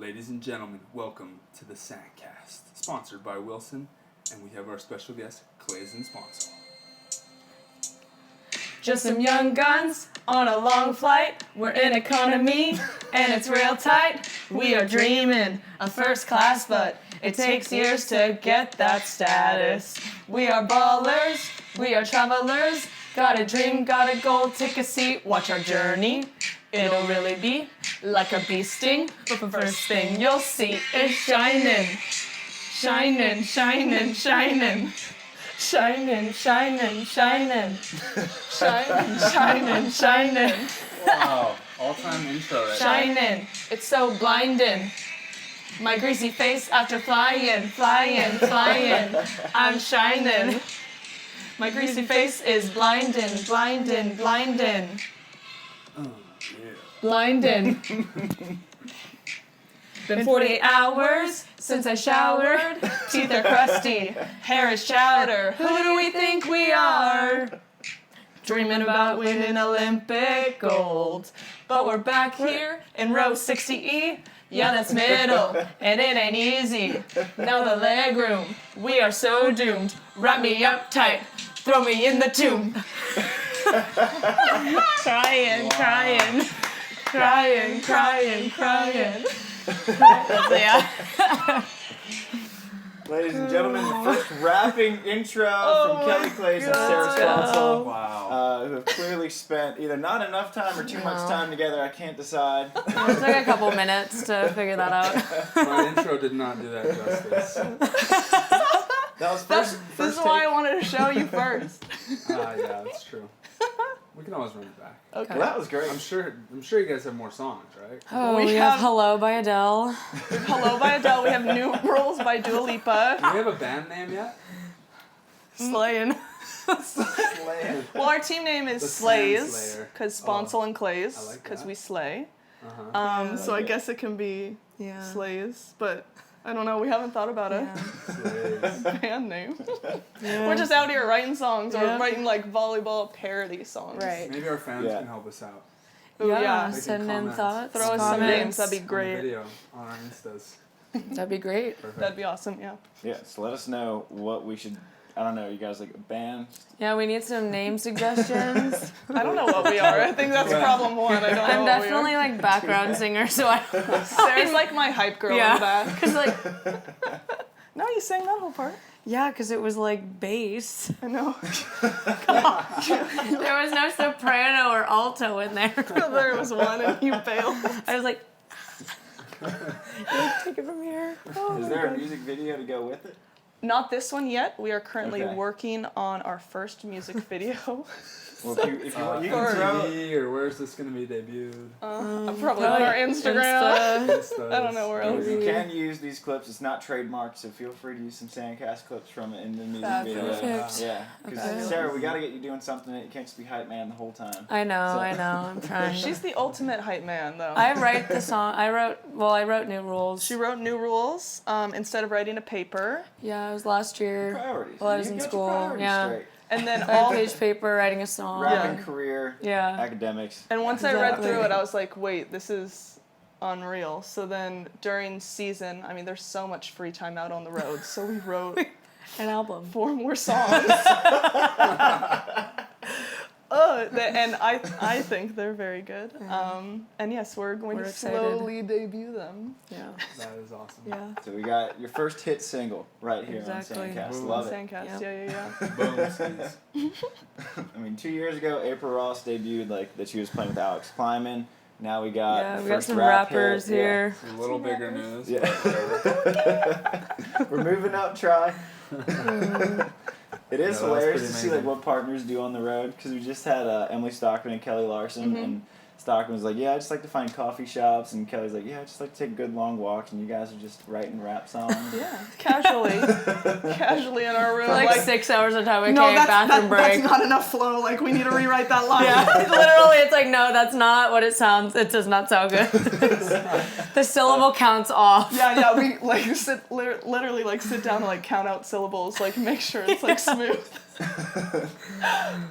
Ladies and gentlemen, welcome to the SANDCAST, sponsored by Wilson, and we have our special guest, Claes and Sponcil. Just some young guns on a long flight. We're in economy and it's real tight. We are dreaming of first class, but it takes years to get that status. We are ballers, we are travelers. Got a dream, got a goal, take a seat, watch our journey. It'll really be like a bee sting, but the first thing you'll see is shining. Shining, shining, shining. Shining, shining, shining. Shining, shining, shining. Wow, all-time intro right Shining, it's so blinding. My greasy face after flying, flying, flying. I'm shining. My greasy face is blinding, blinding, blinding. Oh, yeah. Blinding. Been 48 hours since I showered. Teeth are crusty, hair is chowder. Who do we think we are? Dreaming about winning Olympic gold. But we're back here in row 60E. Yeah, that's middle, and it ain't easy. Now the leg room, we are so doomed. Wrap me up tight, throw me in the tomb. Crying, crying, crying, crying, crying. Yeah. Ladies and gentlemen, the first rapping intro from Kelly, Claes and Sarah Sponcil, Wow. who have clearly spent either not enough time or too much time together. I can't decide. It took a couple minutes to figure that out. My intro did not do that justice. That was This is first why I take. wanted to show you first. Yeah, that's true. We can always run it back. Okay. Well, that was great. I'm sure you guys have more songs, right? Oh, We we have have- Hello by Adele. Hello by Adele. We have New Rules by Dua Lipa. Do we have a band name yet? Slaying. Slaying. Well, our team name is The Slays, Sandslayer. because Sponcil and Claes, I like because that. we slay. Uh-huh. So I Okay. guess it can be Yeah. Slays, but I don't know. We haven't thought about a Slays. band name. Yeah. We're just out here writing songs or Yeah. writing like volleyball parody songs. Right. Maybe our fans Yeah. can help us out. Ooh, yeah. They can Send in comment. thoughts. Throw us some comments. names. That'd be On the great. video on our Instas. That'd be great. Perfect. That'd be awesome. Yeah. Yeah, so let us know what we should. I don't know, you guys like a band? Yeah, we need some name suggestions. I don't know what we are. I think that's problem one. I don't know. I'm what definitely like background singer, so I we are. Sarah's like my hype girl in the yeah, back. because like No, you sang that whole part. yeah, because it was like bass. I know. There was no soprano or alto in there. There was one and you bailed. I was like, take it from here. Is there a music video to go with it? Not this one yet. We are currently Okay. working on our first music video. Well, if you want, you can Or- throw. TV, or where's this going to be debuted? Probably on our Instagram. Instas. I don't know where else. You can use these clips. It's not trademarked, so feel free to use some SANDCAST clips from it in the music That's video. perfect. Yeah, because Okay. Sarah, we got to get you doing something. You can't just be hype man the whole time. I know, So- I'm trying. She's the ultimate hype man, though. I write the song. I wrote New Rules. She wrote New Rules instead of writing a paper. Yeah, it was last year. Priorities. While I was You in got your school. priorities Yeah. straight. And then 5-page paper, writing a song. Rapping career, Yeah. academics. And once I read Exactly. through it, I was like, wait, this is unreal. So then during season, I mean, there's so much free time out on the road. So we wrote An album. 4 more songs. And I think they're very good. And yes, we're going We're to excited. slowly debut them. Yeah. That is awesome. Yeah. So we got your first hit single right here Exactly. on SANDCAST. Boom. Love it. SANDCAST, Yep. yeah. Boom, skis. I mean, 2 years ago, April Ross debuted like that she was playing with Alex Kleiman. Now we got Yeah, the we got first some rap rappers hit. here. It's a little bigger news. Yeah. but whatever. We're moving up, try. It is Yeah, that was hilarious to pretty see like amazing. what partners do on the road because we just had Emily Stockman and Kelly Larson, and Stockman was like, "Yeah, I just like to find coffee shops," and Kelly's like, "Yeah, I just like to take good long walks," and you guys are just writing rap songs. Yeah, casually in our room. For like 6 hours of time, okay, no, bathroom break. that's not enough flow. Like, we need to rewrite that line. Yeah, literally, it's like, no, that's not what it sounds. It does not sound good. The syllable counts off. Yeah, we like literally like sit down and like count out syllables, like make sure it's like smooth.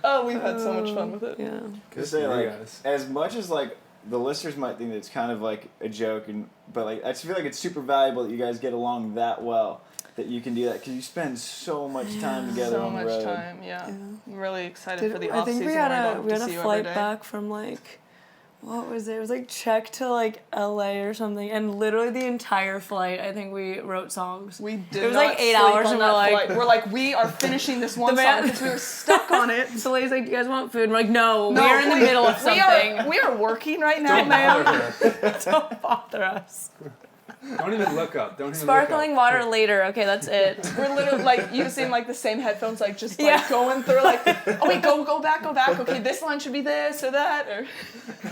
Oh, we've had so much fun with it. Yeah. To say like, guys. as much as like the listeners might think that it's kind of like a joke, but like I just feel like it's super valuable that you guys get along that well, that you can do that because you spend so much time together So on the much road. time, yeah. I'm really excited for the I off think season. we had where I a don't we have had to see a you flight every day. back from like, what was it? It was like Czech to like LA or something, and literally the entire flight, I think we wrote songs. We did. It was not like 8 sleep hours, on and that flight. We're like, we are finishing this one The song man- because we were stuck on it. So Lay's like, "Do you guys want food?" And we're like, "No, No, we're in the middle of something. We are working right now, Don't man. bother her. Don't bother us." Don't even look up. Don't even Sparkling look water later. Okay, that's it. We're literally like using like the same headphones, like just like Yeah. going through like, oh wait, go back. Okay, this line should be this or that. Or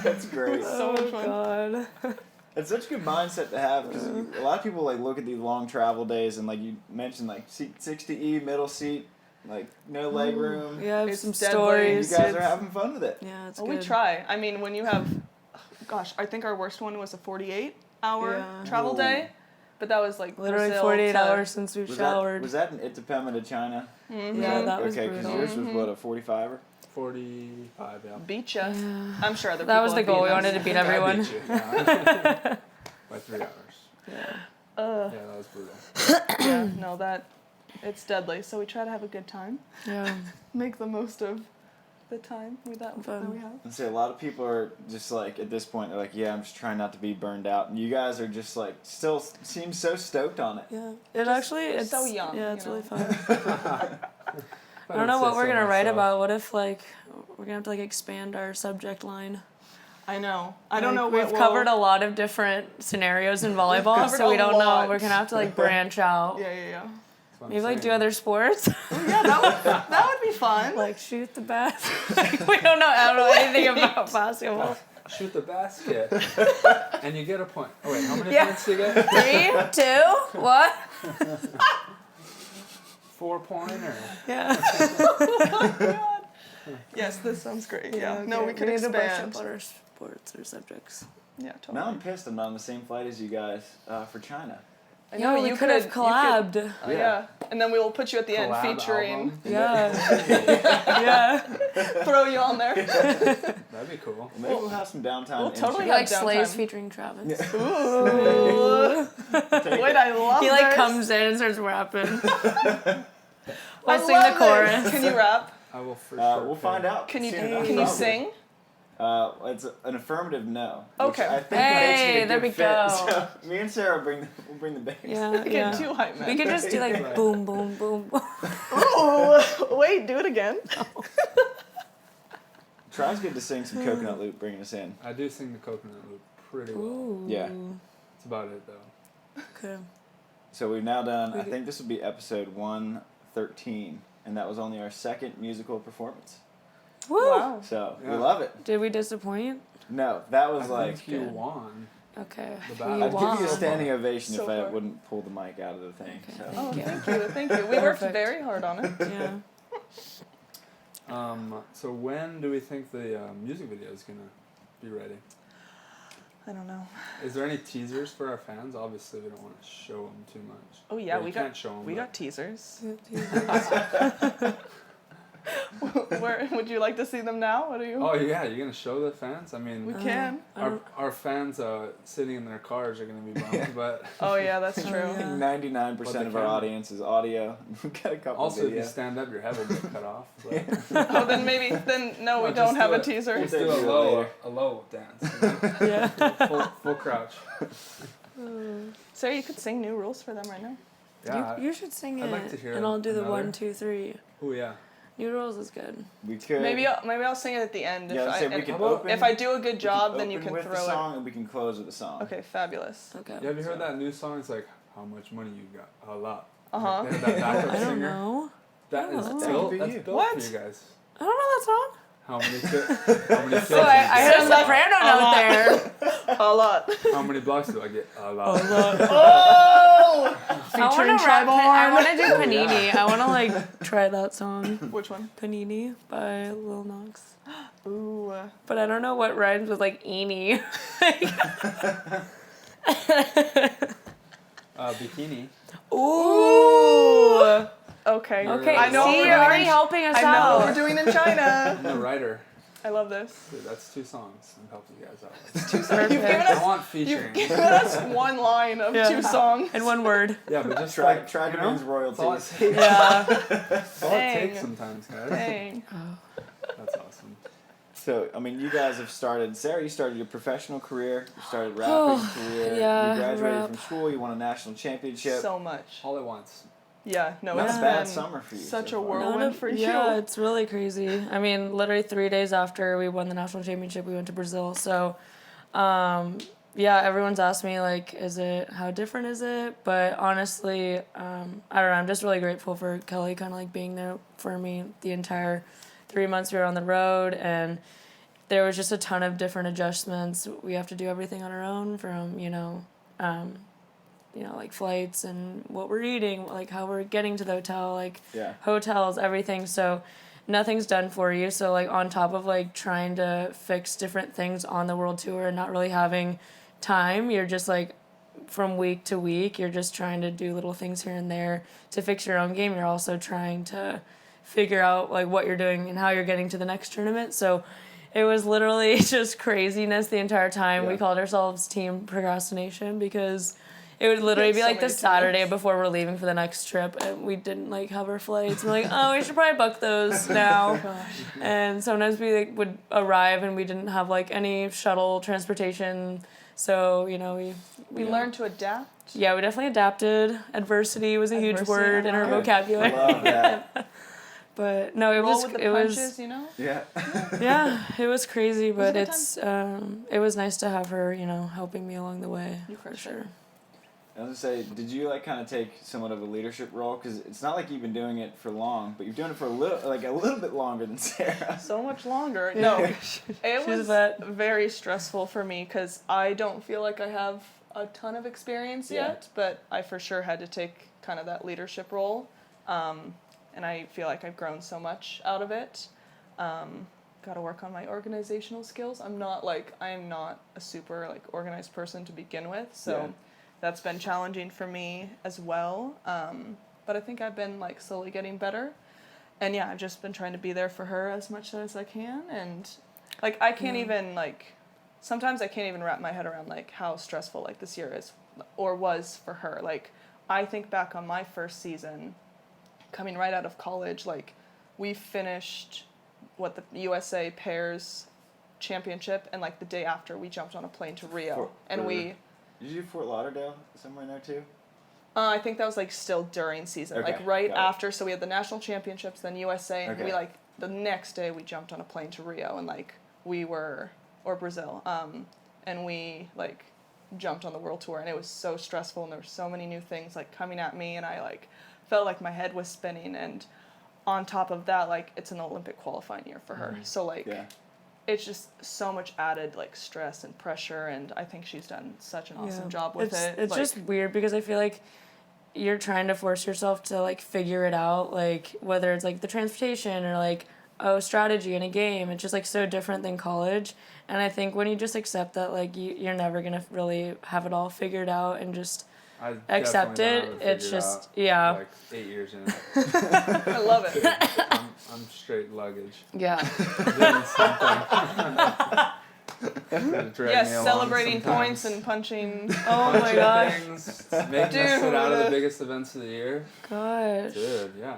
That's great. so much fun. God. It's such a good mindset to have because a lot of people like look at these long travel days and like you mentioned like seat 60E, middle seat, like no leg room. We have It's some deadly. You stories. guys are having fun with it. Yeah, it's Well, good. we try. I mean, when you have, gosh, I think our worst one was a 48-hour Yeah. travel Ooh. day, but but that was like Literally Brazil 48 to, hours since we showered. Was that in Itapema to China? Yeah, that was okay, because brutal. yours was what, a 45er? 45, yeah. beat ya. I'm sure other That people was the have goal. We beaten wanted us. to beat I everyone. beat you, yeah. By 3 hours. Yeah. Yeah, that was brutal. Yeah, no, it's deadly. So we try to have a good time, Yeah. make the most of the time that Fun. we have. And say a lot of people are just like at this point they're like, yeah, I'm just trying not to be burned out, and you guys are just like still seem so stoked on it. Yeah. It's so young, Yeah, you it's know? really fun. I don't know what we're gonna write about. What if like we're gonna have to like expand our subject line? I know. I don't know. We've covered a lot of different scenarios in volleyball, covered so we a don't lot. know. We're gonna have to like branch out. Yeah. Maybe like do other sports. Yeah, that would be fun. Like shoot the basket. I don't know anything about basketball. Shoot the basket, and you get a point. Oh wait, how many Yeah. points do you get? 3, 2, what? 4-pointer. Yeah. Yes, this sounds great. Yeah. No, okay. we could need to brush expand. up on our sports or subjects. Yeah, totally. Now I'm pissed I'm not on the same flight as you guys for China. I know, Yeah, we could have collabed. Oh, yeah. And then we will put you at the end Collab featuring, album. Yeah. Yeah. throw you on there. That'd be cool. Maybe we'll have some downtime. we'll in totally China. Like downtime. Slays featuring Travis. Ooh. Wait, I love He like this. comes in and starts rapping. I We'll sing love the chorus. this. Can you rap? I will for sure. We'll find out. Can you soon enough, can you probably. sing? It's an affirmative no. Okay. Which I think Hey, makes me a there good we fit. go. So me and Sarah will bring the bass. Yeah, Get yeah. too hype, man. We could just do like Right. boom, boom, boom, boom. Ooh, wait, do it again. Try's good to sing some Coconut Loop, bringing us in. I do sing the coconut loop pretty well. Ooh. Yeah. That's about it though. Okay. So we've now done, I think this will be episode 113, and that was only our second musical performance. Woo! Wow. So we Yeah. love it. Did we disappoint? No, that was I like, think you good. won. Okay. The We battle. I'd give you a won. standing ovation So if I far. wouldn't pull the mic out of the thing. Okay. So. Oh, Yeah. thank you. We worked Perfect. very hard on it. Yeah. So when do we think the music video is gonna be ready? I don't know. Is there any teasers for our fans? Obviously, we don't want to show them too much. Oh yeah, Well, we you can't got show 'em, we but- got teasers. Where would you like to see them now? What are you? Oh yeah, you're gonna show the fans? I mean, We can. our fans sitting in their cars are gonna be bummed, but Oh yeah, that's true. I think 99% But the of our camera. audience is audio. We've got a couple also if video. you stand up, your head will get cut off. But Oh, then maybe no, we just don't have do a it. teaser. Just We'll do do it a low dance. You know? Yeah. full crouch. Sarah, you could sing new rules for them right now. Yeah. You should sing I'd it, like to hear and I'll do the another. 1, 2, 3. Oh yeah. New Rules is good. We could. Maybe I'll sing it at the end. Yeah, if say I, we and can How about- open. if I do a good we job, then you open can with throw the it. song and we can close with the song. Okay, fabulous. Okay. Yeah, have you heard that new song? It's like, how much money you got? A lot. Uh-huh. They have that backup I don't singer. know. That is Oh. built. That could be That's you. built What? for you guys. I don't know that song. How many kills? So I heard a soprano note there. A lot. How many blocks do I get? A lot. Oh! I Featuring want to rap. I Tri-Born. want to do Panini. I want to like try that song. Which one? Panini by Lil Nas. Ooh. But I don't know what rhymes with like eeny. Bikini. Ooh. Okay. Okay. I know See, what you're we're already doing. helping us I know what out. we're doing in China. I'm the writer. I love this. Dude, that's 2 songs. I'm helping you guys out. You've given I us, want you've featuring. given us one line of 2 songs. In one word. Yeah, but just Try like, to you know, wins royalties. that's all it Yeah. That's all it Dang. takes sometimes, guys. Dang. That's awesome. So, I mean, you guys have started. Sarah, you started your professional career. You started rapping career. yeah, You graduated rap. from school. You won a national championship. So much. All at once. Yeah, no, Not it's a bad been summer for you. such so a far. whirlwind for you. Yeah, it's really crazy. I mean, literally 3 days after we won the national championship, we went to Brazil. So, yeah, everyone's asked me, like, how different is it? But honestly, I don't know, I'm just really grateful for Kelly kind of, like, being there for me the entire 3 months we were on the road. And there was just a ton of different adjustments. We have to do everything on our own from, like flights and what we're eating, like how we're getting to the hotel, like hotels, everything. So nothing's done for you. So like on top of like trying to fix different things on the world tour and not really having time, you're just like from week to week, you're just trying to do little things here and there to fix your own game. You're also trying to figure out like what you're doing and how you're getting to the next tournament. So it was literally just craziness the entire time. We called ourselves Team Procrastination because it would literally be like the Saturday before we're leaving for the next trip, and we didn't like have our flights. We're like, oh, we should probably book those now. And sometimes we like would arrive and we didn't have like any shuttle transportation. So we learned to adapt. Yeah, we definitely adapted. Adversity was a huge word in our vocabulary. Love that. But no, it Roll was with the it punches, was Yeah. yeah, it was crazy, but a good it was nice to have her, helping me along the way. You for crushed sure. I was gonna say, did you like kind of take somewhat of a leadership role? Because it's not like you've been doing it for long, but you're doing it for a little bit longer than Sarah. So much longer. No, it She's was a vet. very stressful for me because I don't feel like I have a ton of experience yet, but I for sure had to take kind of that leadership role. And I feel like I've grown so much out of it. Got to work on my organizational skills. I am not a super organized person to begin with, so that's been challenging for me as well. But I think I've been slowly getting better. And yeah, I've just been trying to be there for her as much as I can. And I can't even sometimes I can't even wrap my head around how stressful this year is or was for her. I think back on my first season, coming right out of college, we finished the USA pairs championship, and the day after we jumped on a plane to Rio. Did you do Fort Lauderdale somewhere in there too? I think that was still during season, Okay, right got it. after. So we had the national championships, then USA, and we the next day we jumped on a plane to Rio, and or Brazil, and we jumped on the world tour, and it was so stressful, and there were so many new things coming at me, and I felt like my head was spinning, and on top of that, it's an Olympic qualifying year for her, so it's just so much added stress and pressure, and I think she's done such an awesome job with it. It's just weird because I feel like you're trying to force yourself to figure it out, whether it's the transportation or strategy in a game. It's just so different than college, and I think when you just accept that you're never gonna really have it all figured out and just accept it, it's just 8 years in. I love it. I'm straight luggage. Yeah. Doing something. Yes, celebrating points and punching. Oh my gosh. Things, making us sit out of the biggest events of the year. Gosh. Dude, yeah.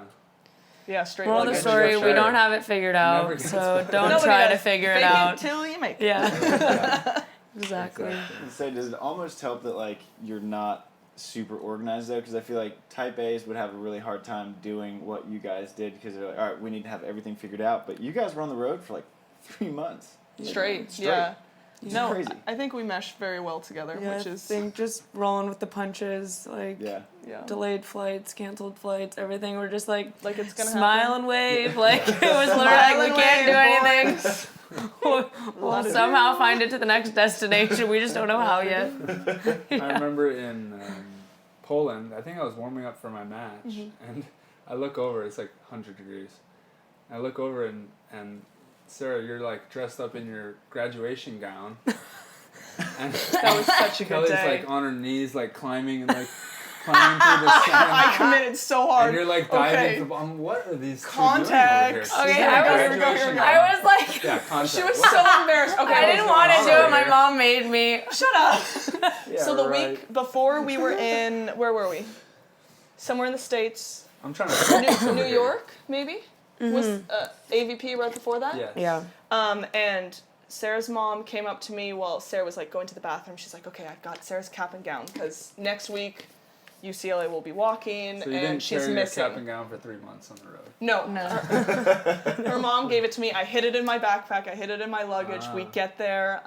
Yeah, straight Moral of the luggage. story, we don't have it figured out, Never gets so better. don't Nobody try to does. figure Fake it out. till you make it. Yeah. Exactly. I was gonna say, does it almost help that you're not super organized though? Because I feel like Type A's would have a really hard time doing what you guys did because they're all right, we need to have everything figured out. But you guys were on the road for 3 months. Straight. Yeah. It's No, crazy. I think we mesh very well together, Yeah, which I is think just rolling with the punches, Yeah. delayed flights, canceled flights, everything. We're just it's gonna smile happen. and wave. It was literally we can't do anything. We'll somehow find it to the next destination. We just don't know how yet. I remember in Poland, I think I was warming up for my match, and I look over, it's 100 degrees. I look over and Sarah, you're dressed up in your graduation gown. And That was such a good Kelly's day. on her knees, climbing and climbing through the sand. I committed so hard. And you're like diving Okay. through the bottom. What are these Context. two doing over Okay, here? I was like, Yeah, context. She was so embarrassed. Okay, I didn't want to on do it. over My here? mom made me. shut up. Yeah, So the right. week before we were in, where were we? Somewhere in the States. I'm trying to New York, maybe? Was AVP right before that? Yes. Yeah. And Sarah's mom came up to me while Sarah was like going to the bathroom. She's like, okay, I've got Sarah's cap and gown because next week UCLA will be walking So you and didn't she's carry missing. your cap and gown for 3 months on the road. No. Her mom gave it to me. I hid it in my backpack. I hid it in my luggage. We get there.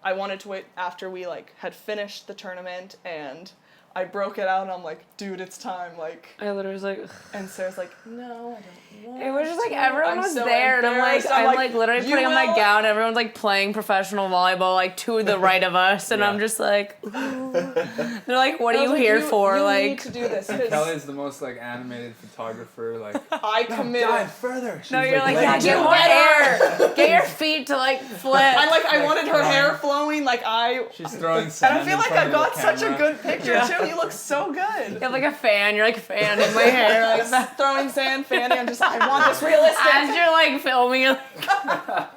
I wanted to wait after we like had finished the tournament and I broke it out and I'm like, dude, it's time. Like, I literally was like, ugh. and Sarah's like, no, I don't want It was just like to. everyone I'm was so there, and I'm embarrassed. like literally "You putting on my will?" gown. Everyone's like playing professional volleyball, like to the right of us, and Yeah. I'm just like, ooh. They're like, what I are was you like, here for? You Like, need to do this. 'cause Kelly's the most like animated photographer. Like, I committed. dive further. She's no, you're like, yeah, "Let get me more go." air, get your feet to like flip. I wanted her Like, hair flowing. Like She's throwing and sand I feel in like front I of the got such a camera. good picture Yeah. too. You look so good. You have like a fan. You're like fanning my hair like that. Throwing sand, fanning. I'm just like, I want this realistic. As you're like filming, you're like,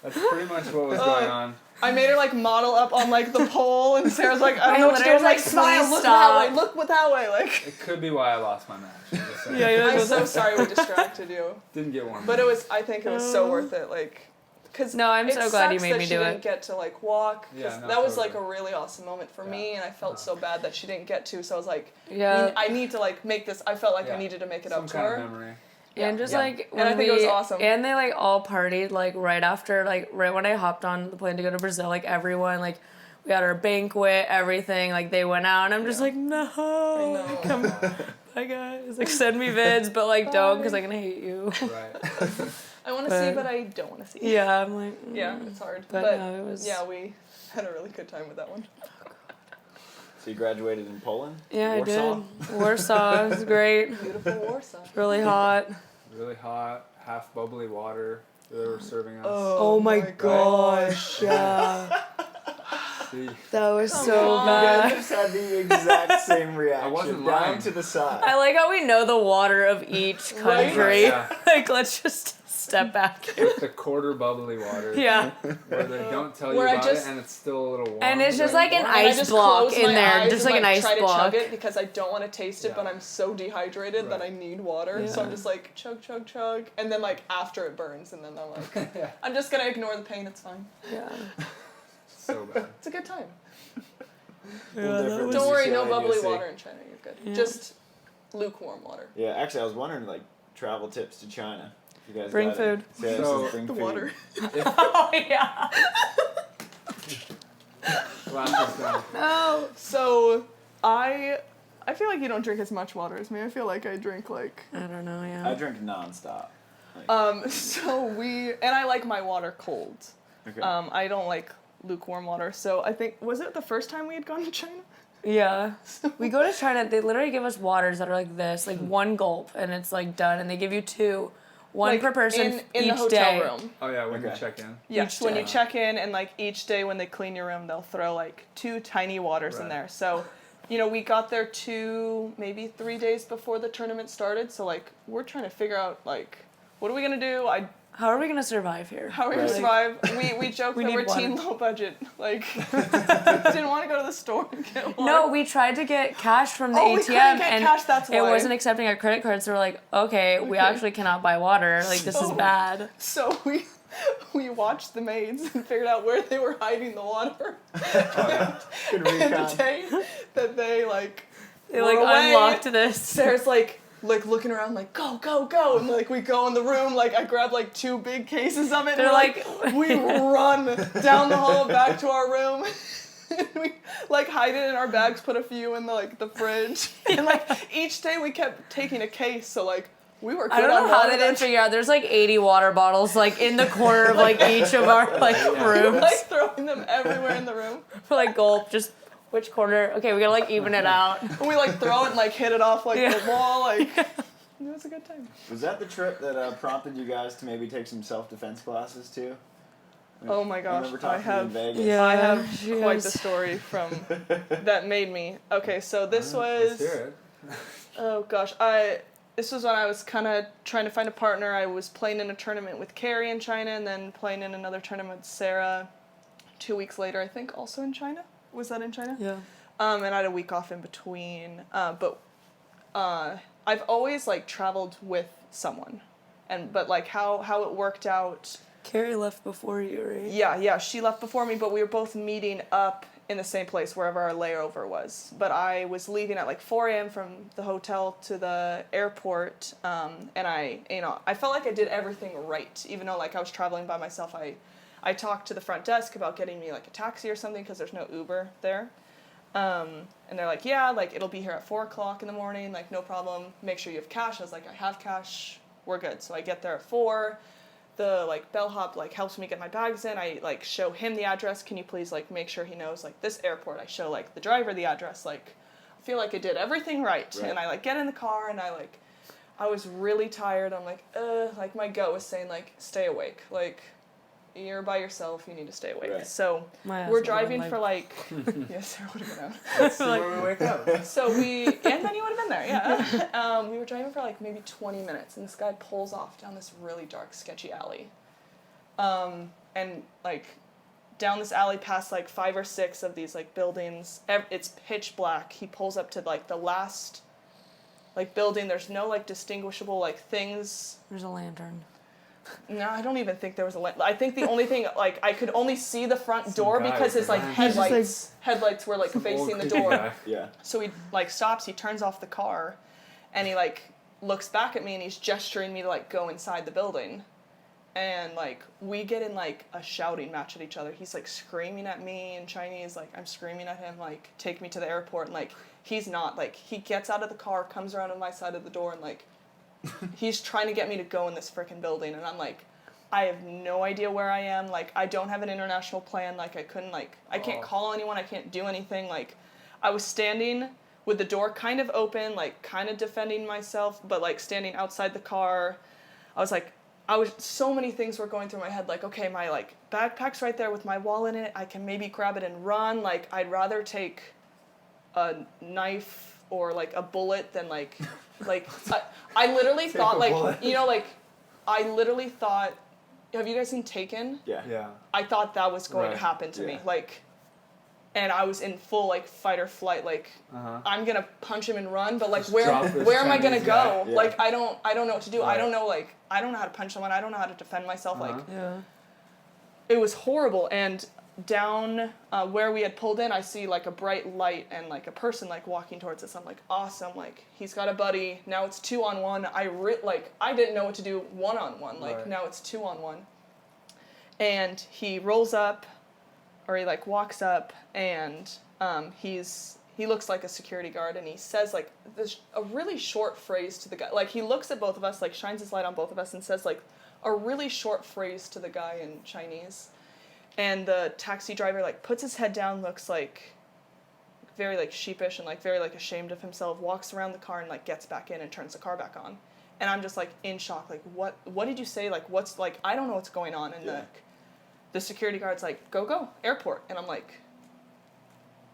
That's pretty much what was going on. I made her like model up on like the pole, and Sarah's like, I don't know what to do. literally I'm like, was like, smile, please look stop. that way, look that way. Like, It could be why I lost my match. I'm just saying. yeah, you're like, I'm so sorry we distracted you, Didn't get warm. but it was. I think it was so worth it. Like, cause No, I'm it so glad you sucks made that me she do didn't it. get to like walk. 'Cause Yeah, no, that was like a totally. really awesome moment for me, Yeah. and I felt so bad that she didn't get to. So I was like, yeah. I need to like make this. I felt like Yeah. I needed to make it Some up to kind her. of memory. And just Yeah. like And I when think it was awesome. And they like all partied like right after, like right when I hopped on the plane to go to Brazil, like everyone, like we had our banquet, everything, like they went out and I'm just like, no, I know. come bye guys, like send me vids, but like don't because I'm gonna hate you. Right. I want to see, But- but I don't want to see. Yeah, I'm like, Yeah, it's hard. But But no, it was- yeah, we had a really good time with that one. So you graduated in Poland? yeah, Warsaw? I did. Warsaw, it was great, Beautiful Warsaw. really hot. Really hot, half bubbly water they were serving us. Oh my gosh, yeah, See, that was Come so on. You guys bad. just had the exact same reaction. wasn't down lying. to the side. I like how we know the water of each Right? country. Yeah. Like, let's just step back. the quarter bubbly water. Yeah. Where they don't tell you Where I about just- it and it's still a little warm. And it's just like an And I ice just block close in my there, eyes just and, like an ice try block. to chug it because I don't want to taste it, Yeah. but I'm so dehydrated that I Right. need water. So Yeah. I'm just like chug, chug, chug, and then like after it burns, and then I'm like, Yeah. I'm just gonna ignore the pain. It's fine. Yeah. So bad. It's a good time. Well, different than Don't worry, no UCLA, bubbly USC. water in China. You're good. Yeah. Just lukewarm water. Yeah, actually, I was wondering, like, travel tips to China. If you guys Bring got food. It. Yeah, So- this is bring The food. water. Oh, yeah. Glasses down. No. So I feel like you don't drink as much water as me. I feel like I drink like I don't know, I yeah. drink nonstop. so and I like my water cold. Okay. I don't like lukewarm water. So I think was it the first time we had gone to China? Yeah. We go to China, they literally give us waters that are like this, like one gulp, and it's like done, and they give you two. One Like, per person in each the hotel day. room. Oh yeah, when you Okay. check in. Yes, Each when day. you check in and like each day when they clean your room, they'll throw like 2 tiny waters in Right. there. So, we got there 2, maybe 3 days before the tournament started. So like we're trying to figure out like what are we gonna do? How are we gonna survive here? How are we gonna Right. survive? We joke We that need we're water. team low budget. Like didn't want to go to the store and get water. No, we tried to get cash from the Oh, ATM we couldn't get and cash, that's it why. wasn't accepting our credit cards. So we're like, okay, we actually cannot buy water. Like this is So- bad. So we watched the maids and figured out where they were hiding the water. Good And the recon. day that they like They were like away, unlocked this. Sarah's like looking around like go go go, and like we go in the room, like I grab like 2 big cases of it, They're and like- we run down the hall back to our room. And we like hide it in our bags, put a few in the fridge, and like each day we kept taking a case, so like we were good I don't on know how water they that didn't figure out. There's like 80 water bottles like in the corner of like each of our like rooms. like throwing them everywhere in the room. We're like gulp, just which corner? Okay, we gotta like even it out. And we like throw it and like hit it off like Yeah. the wall, like it was a good time. Was that the trip that prompted you guys to maybe take some self-defense classes too? Oh my gosh, remember talking in Vegas. Yeah. I have quite yes. the story from that made me. Okay, so this Let's was. hear it. Oh gosh, this was when I was kind of trying to find a partner. I was playing in a tournament with Carrie in China, and then playing in another tournament with Sarah 2 weeks later, I think, also in China. Was that in China? Yeah. And I had a week off in between. But I've always like traveled with someone, but like how it worked out. Carrie left before you, right? Yeah, she left before me, but we were both meeting up in the same place wherever our layover was. But I was leaving at like 4 a.m. from the hotel to the airport, and I felt like I did everything right, even though like I was traveling by myself. I talked to the front desk about getting me like a taxi or something because there's no Uber there. And they're like, yeah, like it'll be here at 4 o'clock in the morning, like no problem. Make sure you have cash. I was like, I have cash. We're good. So I get there at 4. The like bellhop like helps me get my bags in. I like show him the address. Can you please like make sure he knows like this airport? I show like the driver the address. Like I feel like I did everything right. And I like get in the car and I was really tired. I'm like my gut was saying like stay awake. Like you're by yourself, you need to stay awake. Right. So we're driving for like yes, Sarah would have been out. Let's see where we wake up. So and then you would have been there, yeah. We were driving for like maybe 20 minutes, and this guy pulls off down this really dark, sketchy alley. And like down this alley past like 5 or 6 of these like buildings. It's pitch black. He pulls up to like the last like building. There's no like distinguishable like things. There's a lantern. No, I don't even think there was a light. I think the only thing, like, I could only see the front door because his, like, headlights were, like, facing the door. Yeah. So he, like, stops, he turns off the car, and he, like, looks back at me, and he's gesturing me to, like, go inside the building. And, like, we get in, like, a shouting match at each other. He's, like, screaming at me in Chinese, like, I'm screaming at him, like, take me to the airport, and, like, he's not. Like, he gets out of the car, comes around on my side of the door, and, like, he's trying to get me to go in this frickin' building, and I'm like, I have no idea where I am, like, I don't have an international plan, like, I couldn't, like, I can't call anyone, I can't do anything, like, I was standing with the door kind of open, like, kind of defending myself, but, like, standing outside the car. So many things were going through my head, like, okay, my, like, backpack's right there with my wallet in it, I can maybe grab it and run, like, I'd rather take a knife or, like, a bullet than, like, I literally thought, like, bullet. You know, like, I literally thought, have you guys seen Taken? Yeah. I thought that was going to happen to me, like, and I was in full, like, fight or flight, like, I'm gonna punch him and run, but, like, where am I gonna go? Yeah. Like, I don't know what to do. Right. I don't know how to punch someone. I don't know how to defend myself, it was horrible, and down where we had pulled in, I see like a bright light and like a person like walking towards us. I'm like, awesome, like he's got a buddy. Now it's 2-on-1. I didn't know what to do 1-on-1. Like now it's 2-on-1. And he rolls up, or he like walks up, and he looks like a security guard, and he says like a really short phrase to the guy. Like he looks at both of us, like shines his light on both of us, and says like a really short phrase to the guy in Chinese. And the taxi driver, like, puts his head down, looks, like, very, like, sheepish and, like, very, like, ashamed of himself, walks around the car and, like, gets back in and turns the car back on. And I'm just, like, in shock. Like, what did you say? Like, what's, like, I don't know what's going on. And the security guard's like, go, airport. And I'm like,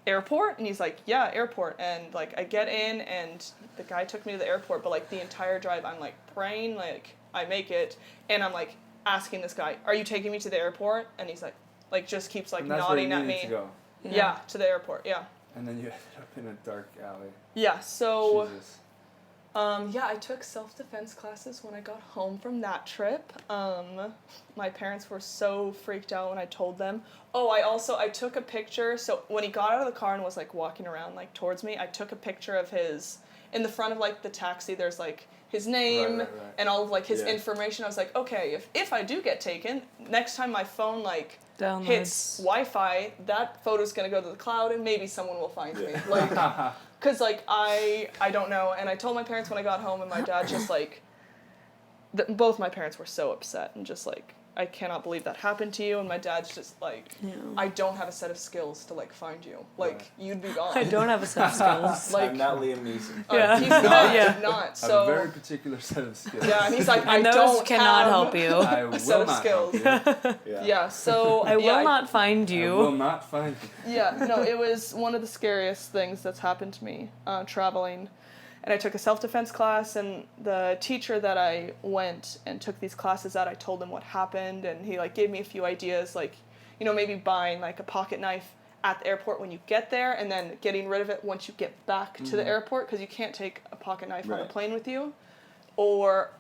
airport? And he's like, yeah, airport. And, like, I get in, and the guy took me to the airport. But, like, the entire drive, I'm, like, praying, like, I make it. And I'm, like, asking this guy, are you taking me to the airport? And he's like, just keeps like nodding at me. To go. Yeah, to the airport. Yeah. And then you ended up in a dark alley. Yeah. So. Jesus. I took self-defense classes when I got home from that trip. My parents were so freaked out when I told them. Oh, I took a picture. So when he got out of the car and was like walking around like towards me, I took a picture of his in the front of like the taxi. There's like his name and all of like his information. I was like, okay, if I do get taken, next time my phone like hits Wi-Fi, that photo's gonna go to the cloud and maybe someone will find me. Like, cause like I don't know. And I told my parents when I got home, and my dad just like, both my parents were so upset and just like I cannot believe that happened to you. And my dad's just like, I don't have a set of skills to like find you. Like, you'd be gone. I don't have a set of skills. Like, I'm not Liam Neeson. He's not. So, I have a very particular set of skills. Yeah, and he's like, and I those don't cannot have help you. I will a set of not skills. help you. Yeah, so I will not find you. I will not find you. Yeah, no, it was one of the scariest things that's happened to me traveling. And I took a self-defense class, and the teacher that I went and took these classes at, I told him what happened, and he like gave me a few ideas, like, you know, maybe buying like a pocket knife at the airport when you get there, and then getting rid of it once you get back to the airport, because you can't take a pocket knife on the plane with you. Or,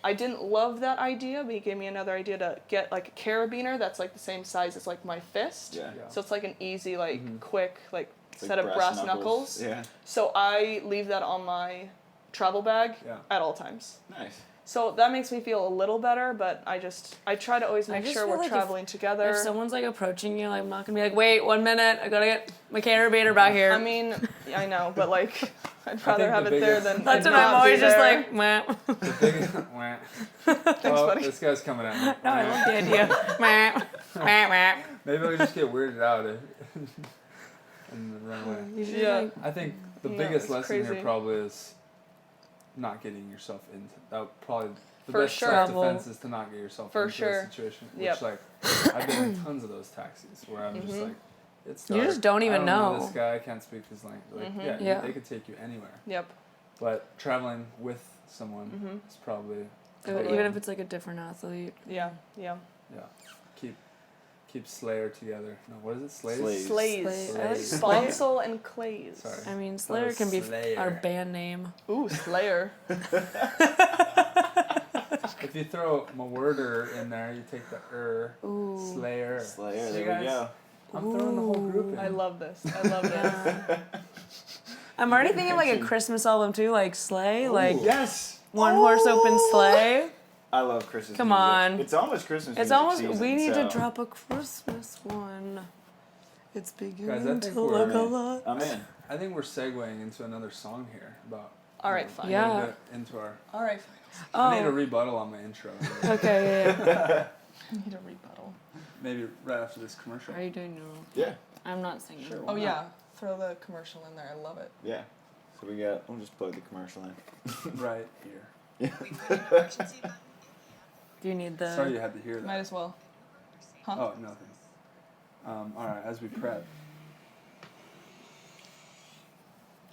I didn't love that idea, but he gave me another idea to get like a carabiner that's like the same size as like my fist. Yeah. So it's like an easy, like quick, like It's set like of brass knuckles. Yeah. So I leave that on my travel bag at all times. Nice. So that makes me feel a little better, but I try to always make sure we're like traveling together. If someone's like approaching you, like, I'm not gonna be like, wait 1 minute, I gotta get my carabiner back here. I mean, I know, but like, I'd rather have it there than That's what not I'm always be just there. like, meh. The biggest, wah. Thanks, buddy. This guy's coming at me. No, I love the idea. Meh. Meh, meh. Maybe I'll just get weirded out and then run away. Yeah. I think the No, biggest it's lesson crazy. here probably is not getting yourself into that. Probably the For best sure. self-defense is to not get yourself For into sure. a situation. Which, Yep. like, I've been in tons of those taxis where I'm just like, it's dark. You just don't even I don't know. this guy, I can't speak his language. Like, Yeah. they could take you anywhere. Yep. But traveling with someone is probably Even if it's like a different athlete. Yeah. Yeah. keep Slayer together. No, what is it? Slays? Slays. Slays. I like Slayer. Sponcil and Claes. Sorry. I mean, Slayer can be Slayer. our band name. Ooh, Slayer. If you throw Mewhirter in there, you take the Ooh. Slayer. Slayer, See, there guys? we go. I'm throwing the whole group in. I love this. I love this. I'm already thinking like a Christmas album too, like Sleigh, like Yes! One Horse Open Sleigh. I love Christmas Come music. on. It's almost Christmas It's music almost, season, we need so to drop a Christmas one. It's beginning Guys, I think to we're look a in. lot. I'm in. I think we're segueing into another song here about. All right, fine. Yeah. a little bit into our. All right, fine. I need a Oh, rebuttal on my intro. okay, yeah. I need a rebuttal. Maybe right after this commercial. Are you doing your Yeah, I'm not singing. Sure. Oh yeah, throw the commercial in there. I love it. yeah. So we'll just plug the commercial in. Right here. Do you need the... Sorry you had to hear that. Might as well. Huh? Oh, nothing. All right, as we prep.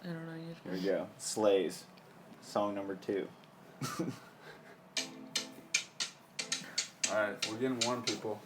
I don't know. Here we go. Slays. Song number 2. All right, we're getting warm, people.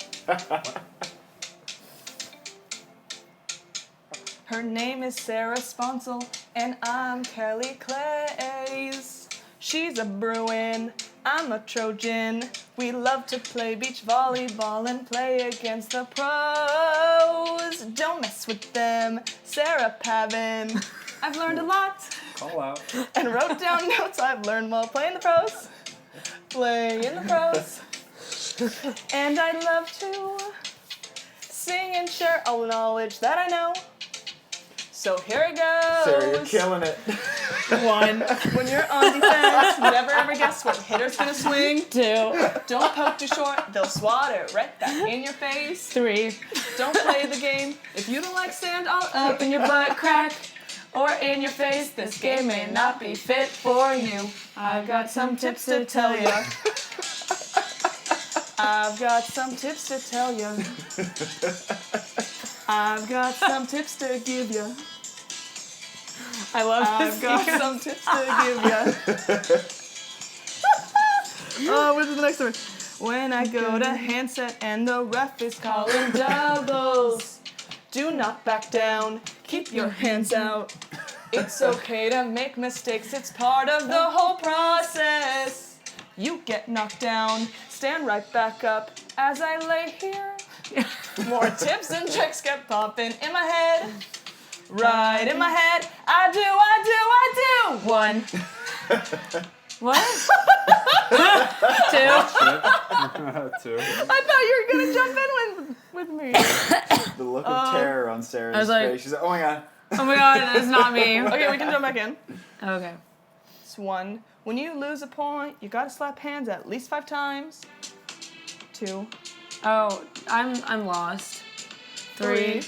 Her name is Sarah Sponcil, and I'm Kelly Claes. She's a Bruin, I'm a Trojan. We love to play beach volleyball and play against the pros. Don't mess with them, Sarah Pavin. I've learned a lot Call out. and wrote down notes I've learned while playing the pros. Playing the pros. And I love to sing and share all the knowledge that I know. So here it goes. Sarah, you're killing it. 1. When you're on defense, never ever guess what hitter's gonna swing. 2, Don't poke too short, they'll swat it right back in your face. 3, Don't play the game if you don't like sand all up in your butt crack or in your face. This game may not be fit for you. I've got some tips to tell you. I've got some tips to tell you. I've got some tips to give you. I love I've this. got some tips to give you. Oh, where's the next one? When I go to handset and the ref is calling doubles, do not back down. Keep your hands out. It's okay to make mistakes. It's part of the whole process. You get knocked down. Stand right back up as I lay here. More tips and tricks get popping in my head. Right in my head. I do. 1. What? 2. 2. I thought you were gonna jump in with me. The look of terror on Sarah's I was like- face. She's like, oh my god. Oh my god, that's not me. Okay, we can jump back in. Okay. It's 1. When you lose a point, you gotta slap hands at least 5 times. 2. Oh, I'm lost. 3.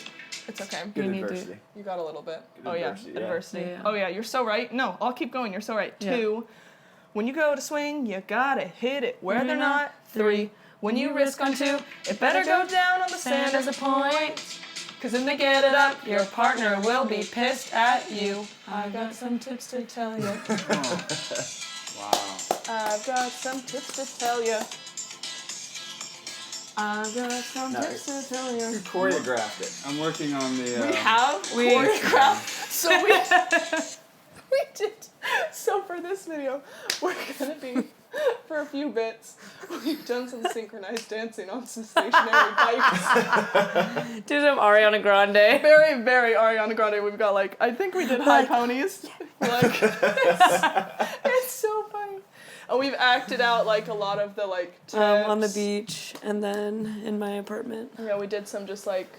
It's okay. Good You need to- adversity. You got a little bit. Good adversity, yeah. Adversity. Yeah. Oh yeah, you're so right. No, I'll keep going. You're so right. Yeah. 2. When you go to swing, you gotta hit it where they're not. 3. When you risk on 2, it better go down on the sand as a point. Cause when they get it up, your partner will be pissed at you. I got some tips to tell you. Wow. I've got some tips to tell you. I got some No, tips to tell you. You choreographed it. I'm working on the. We have choreographed. So we did. So for this video, we're gonna be, for a few bits, we've done some synchronized dancing on some stationary bikes. Do some Ariana Grande. Very, very Ariana Grande. We've got like, I think we did high ponies. Like, it's so funny. And we've acted out like a lot of the like tips. On the beach and then in my apartment. Yeah, we did some just like,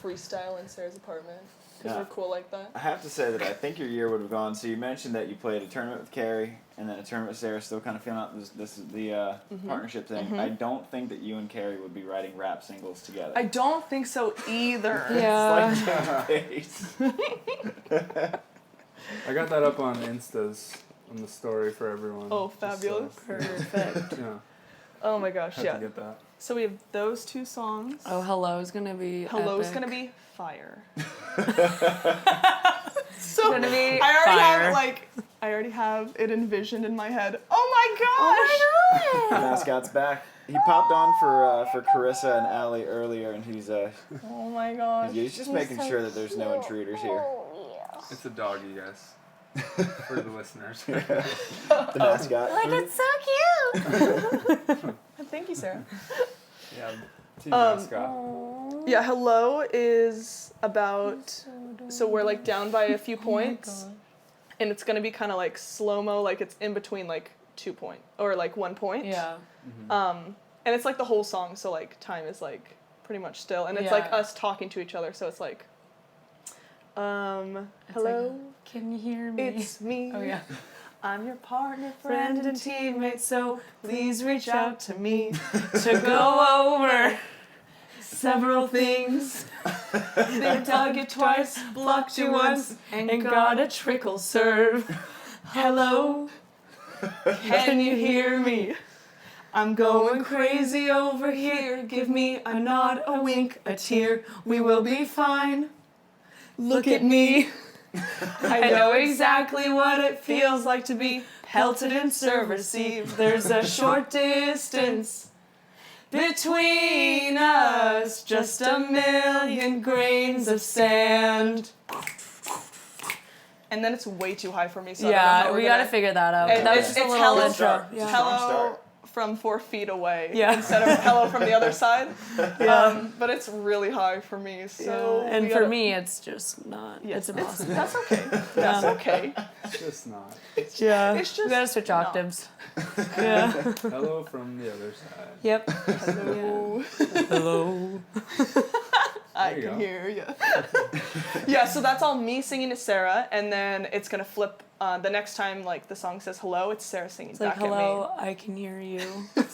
freestyle in Sarah's apartment. Because we're cool like that. I have to say that I think your year would have gone. So you mentioned that you played a tournament with Carrie and then a tournament with Sarah. Still kind of feeling out this is the partnership thing. I don't think that you and Carrie would be writing rap singles together. I don't think so either. Yeah. It's like I got that up on Insta's on the story for everyone. Oh, fabulous. Perfect. Yeah. Oh my gosh, Had yeah. to get that. So we have those 2 songs. Oh, Hello's gonna be Hello's epic. gonna be fire. So gonna be I already have it envisioned in my head. Oh my gosh! the mascot's back. He popped on for Carissa and Allie earlier, and he's Oh my gosh. he's just making sure that there's no intruders here. It's a doggy, guys. For the listeners. The mascot. it's so cute. Thank you, Sarah. Yeah. Team mascot. Yeah, Hello is about, so we're like down by a few points, and it's gonna be kind of like slow-mo, like it's in between like 2 point, or like 1 point. Yeah. And it's like the whole song, so like time is like pretty much still, and it's like Yeah. us talking to each other, so it's like, hello, like, can you hear me? it's me. Oh yeah. I'm your partner, Friend and teammate, so please reach out to me to go over several things. They dug you twice, blocked you once, and got a trickle serve. Hello, can you hear me? I'm going crazy over here. Give me a nod, a wink, a tear. We will be fine. Look at me. I know exactly what it feels like to be pelted and serve receive. There's a short distance between us, just a million grains of sand. And then it's way too high for me, so I don't know how Yeah, we're we gonna- gotta figure that out. And That was it's just a little hello, intro. Yeah. Strong hello start. from 4 feet away Yeah. instead of hello from the other side. But it's really high for me, so And we for gotta- me, it's just not. It's impossible. That's okay. That's okay. It's just not. Yeah. It's just we gotta switch not. octaves. Yeah. Hello from the other side. Yep. Hello. Hello. I There you can go. hear you. Yeah, so that's all me singing to Sarah, and then it's gonna flip. The next time, like the song says hello, it's Sarah singing It's like, back hello, I can hear you.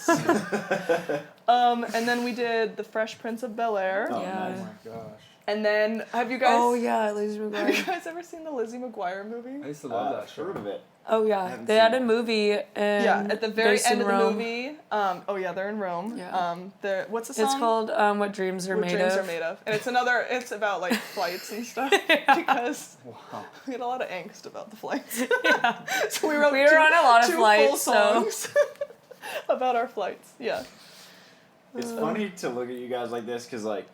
at me. And then we did The Fresh Prince of Bel-Air, Oh, Yeah. Oh nice. my gosh. and then have you guys? Oh yeah, Lizzie Have McGuire. you guys ever seen the Lizzie McGuire movie? I used to love that I've show. heard of it. Oh I yeah, haven't they seen had a it. movie and Yeah, at the very based end in of the Rome. movie. Oh yeah, they're in Rome. Yeah. What's the song? It's called What Dreams Are What Made Dreams of. Are Made of. And it's about like flights and stuff because Wow. we had a lot of angst about the flights. Yeah. So we wrote We were on a lot of two flights, full songs about our flights. Yeah. It's funny to look at you guys like this because like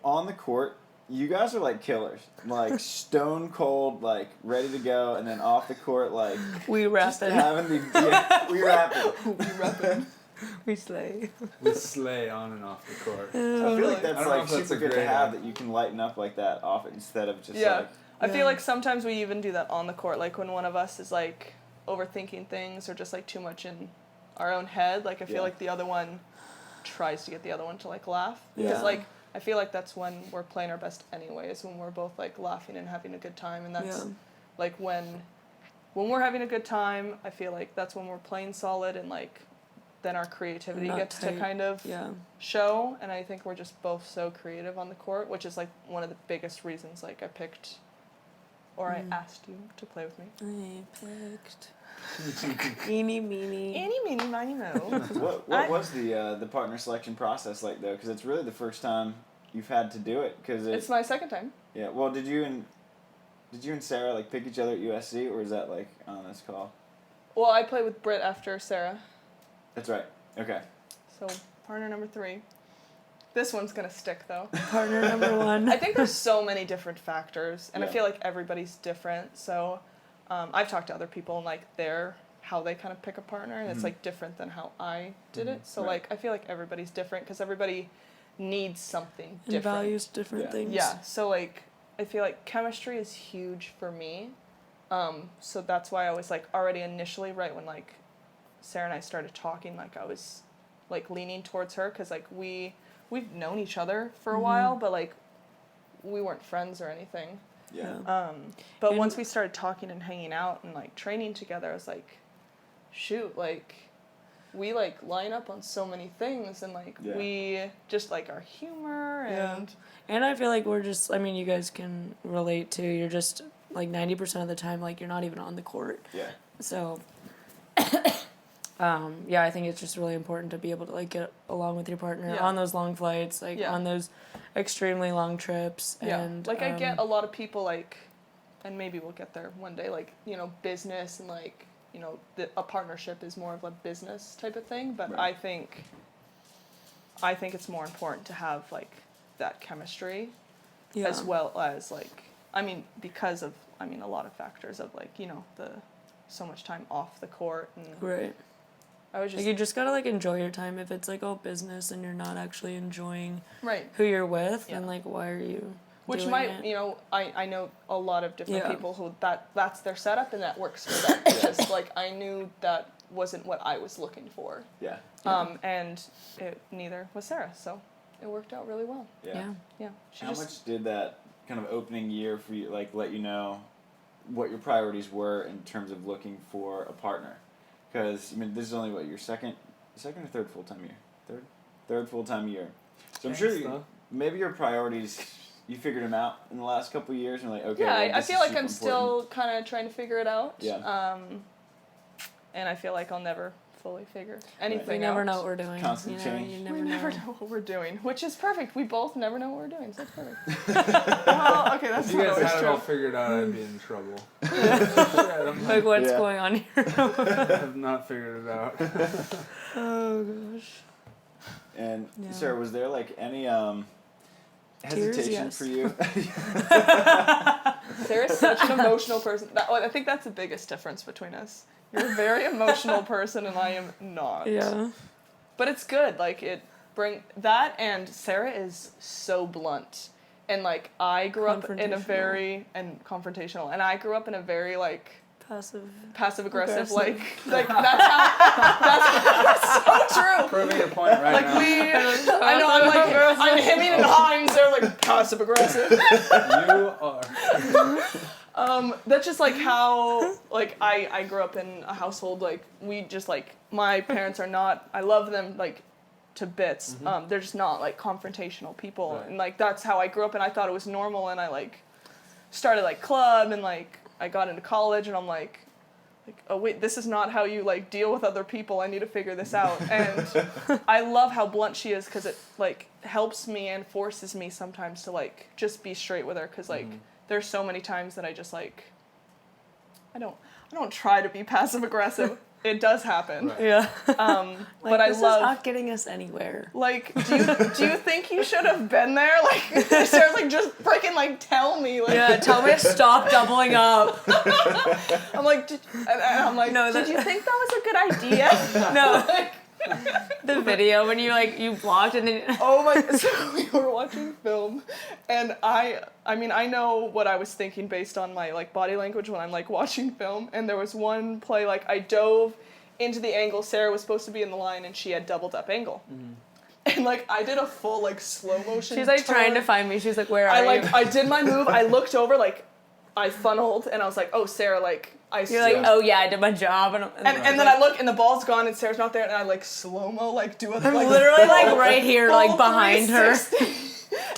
on the court, you guys are like killers, like stone cold, like ready to go, and then off the court, like We just rap it. having the we rap it. We slay. We slay on and off the court. I feel like I that's don't know like if that's super a good to great have app. that you can lighten up like that off it instead of just Yeah. like I Yeah. feel like sometimes we even do that on the court, like when one of us is like overthinking things or just like too much in our own head. Like I feel Yeah. like the other one tries to get the other one to like laugh. Yeah. Because like I feel like that's when we're playing our best anyway, is when we're both like laughing and having a good time, and that's Yeah. like when when we're having a good time, I feel like that's when we're playing solid, and like then our creativity gets to kind of show. And I think we're just both so creative on the court, which is like one of the biggest reasons like I picked, or I asked you to play with me. I picked. Eeny, meeny, miny, mo. What was the partner selection process like though? Because it's really the first time you've had to do it. Cause it's my second time. Yeah. Well, did you and Sarah like pick each other at USC, or is that like on this call? Well, I played with Britt after Sarah. That's right. Okay. So partner number 3. This one's gonna stick though. Partner number 1. I think there's so many different factors, and I feel like everybody's different. So I've talked to other people and like how they kind of pick a partner, and it's like different than how I did it. So like I feel like everybody's different because everybody needs something different. And values different things. Yeah. So like I feel like chemistry is huge for me. So that's why I was like already initially right when like Sarah and I started talking, like I was like leaning towards her because like we've known each other for a while, but like we weren't friends or anything. Yeah. But once we started talking and hanging out and like training together, I was like, shoot, like we like line up on so many things, and like we just like our humor and I feel like we're just, I mean, you guys can relate to, you're just like 90% of the time like you're not even on the court. Yeah. So I think it's just really important to be able to like get along with your partner on those long flights, like on those extremely long trips. And like I get a lot of people like, and maybe we'll get there one day, like, you know, business and like, you know, a partnership is more of a business type of thing, but I think it's more important to have like that chemistry as well as like, I mean, because of, I mean, a lot of factors of like, you know, so much time off the court and I was just like, you just gotta like enjoy your time. If it's like all business and you're not actually enjoying who you're with, then like why are you doing it? You know, I know a lot of different people who that's their setup and that works for them. Because like I knew that wasn't what I was looking for. Yeah. And neither was Sarah, so it worked out really well. Yeah. She How much did that kind of opening year for you like let you know what your priorities were in terms of looking for a partner? Because, I mean, this is only, what, your second or third full-time year? Third full-time year. So I'm sure maybe your priorities, you figured them out in the last couple of years, and like, okay, I feel like I'm still kind of trying to figure it out. Yeah. And I feel like I'll never fully figure anything out. We never know what we're doing. Constant change. We never know what we're doing, which is perfect. We both never know what we're doing, so it's perfect. Well, okay, that's not always true. If you guys had it all true. figured out, I'd be in trouble. Like, what's going on here? I have not figured it out. Oh, gosh. And, Sarah, was there, like, any hesitation for you? Sarah's such an emotional person. I think that's the biggest difference between us. You're a very emotional person, and I am not. Yeah. But it's good. Like, that, and Sarah is so blunt. And, like, I grew up in a very, and confrontational, and I grew up in a very, like, passive-aggressive, like that's so true. Proving your point right now. I know, I'm hemming and hawing, they're like passive-aggressive. You are. That's just like how, like, I grew up in a household, like, we just, like, my parents are not, I love them, like, to bits. They're just not, like, confrontational people. Right. And, like, that's how I grew up, and I thought it was normal, and I, like, started, like, club, and, like, I got into college, and I'm like, oh, wait, this is not how you, like, deal with other people. I need to figure this out. And I love how blunt she is, because it, like, helps me and forces me sometimes to, like, just be straight with her, because, like, there's so many times that I just, like, I don't try to be passive-aggressive. It does happen. Right. Yeah. But I love. This is not getting us anywhere. Like, do you think you should have been there? Like, Sarah's like, just freaking like tell me. Like, yeah, tell me to stop doubling up. I'm like, no, did you think that was a good idea? No. Like, the video when you blocked and then. Oh my! So we were watching film, and I mean I know what I was thinking based on my like body language when I'm like watching film. And there was one play like I dove into the angle Sarah was supposed to be in the line, and she had doubled up angle. And like I did a full like slow motion. She's like turn. Trying to find me. She's like, where are you? I did my move. I looked over like I funneled, and I was like, oh, Sarah, like, You're like, oh yeah, I did my job, and then I look, and the ball's gone, and Sarah's not there, and I like slow-mo, like do a I'm like, literally like right here, like behind her.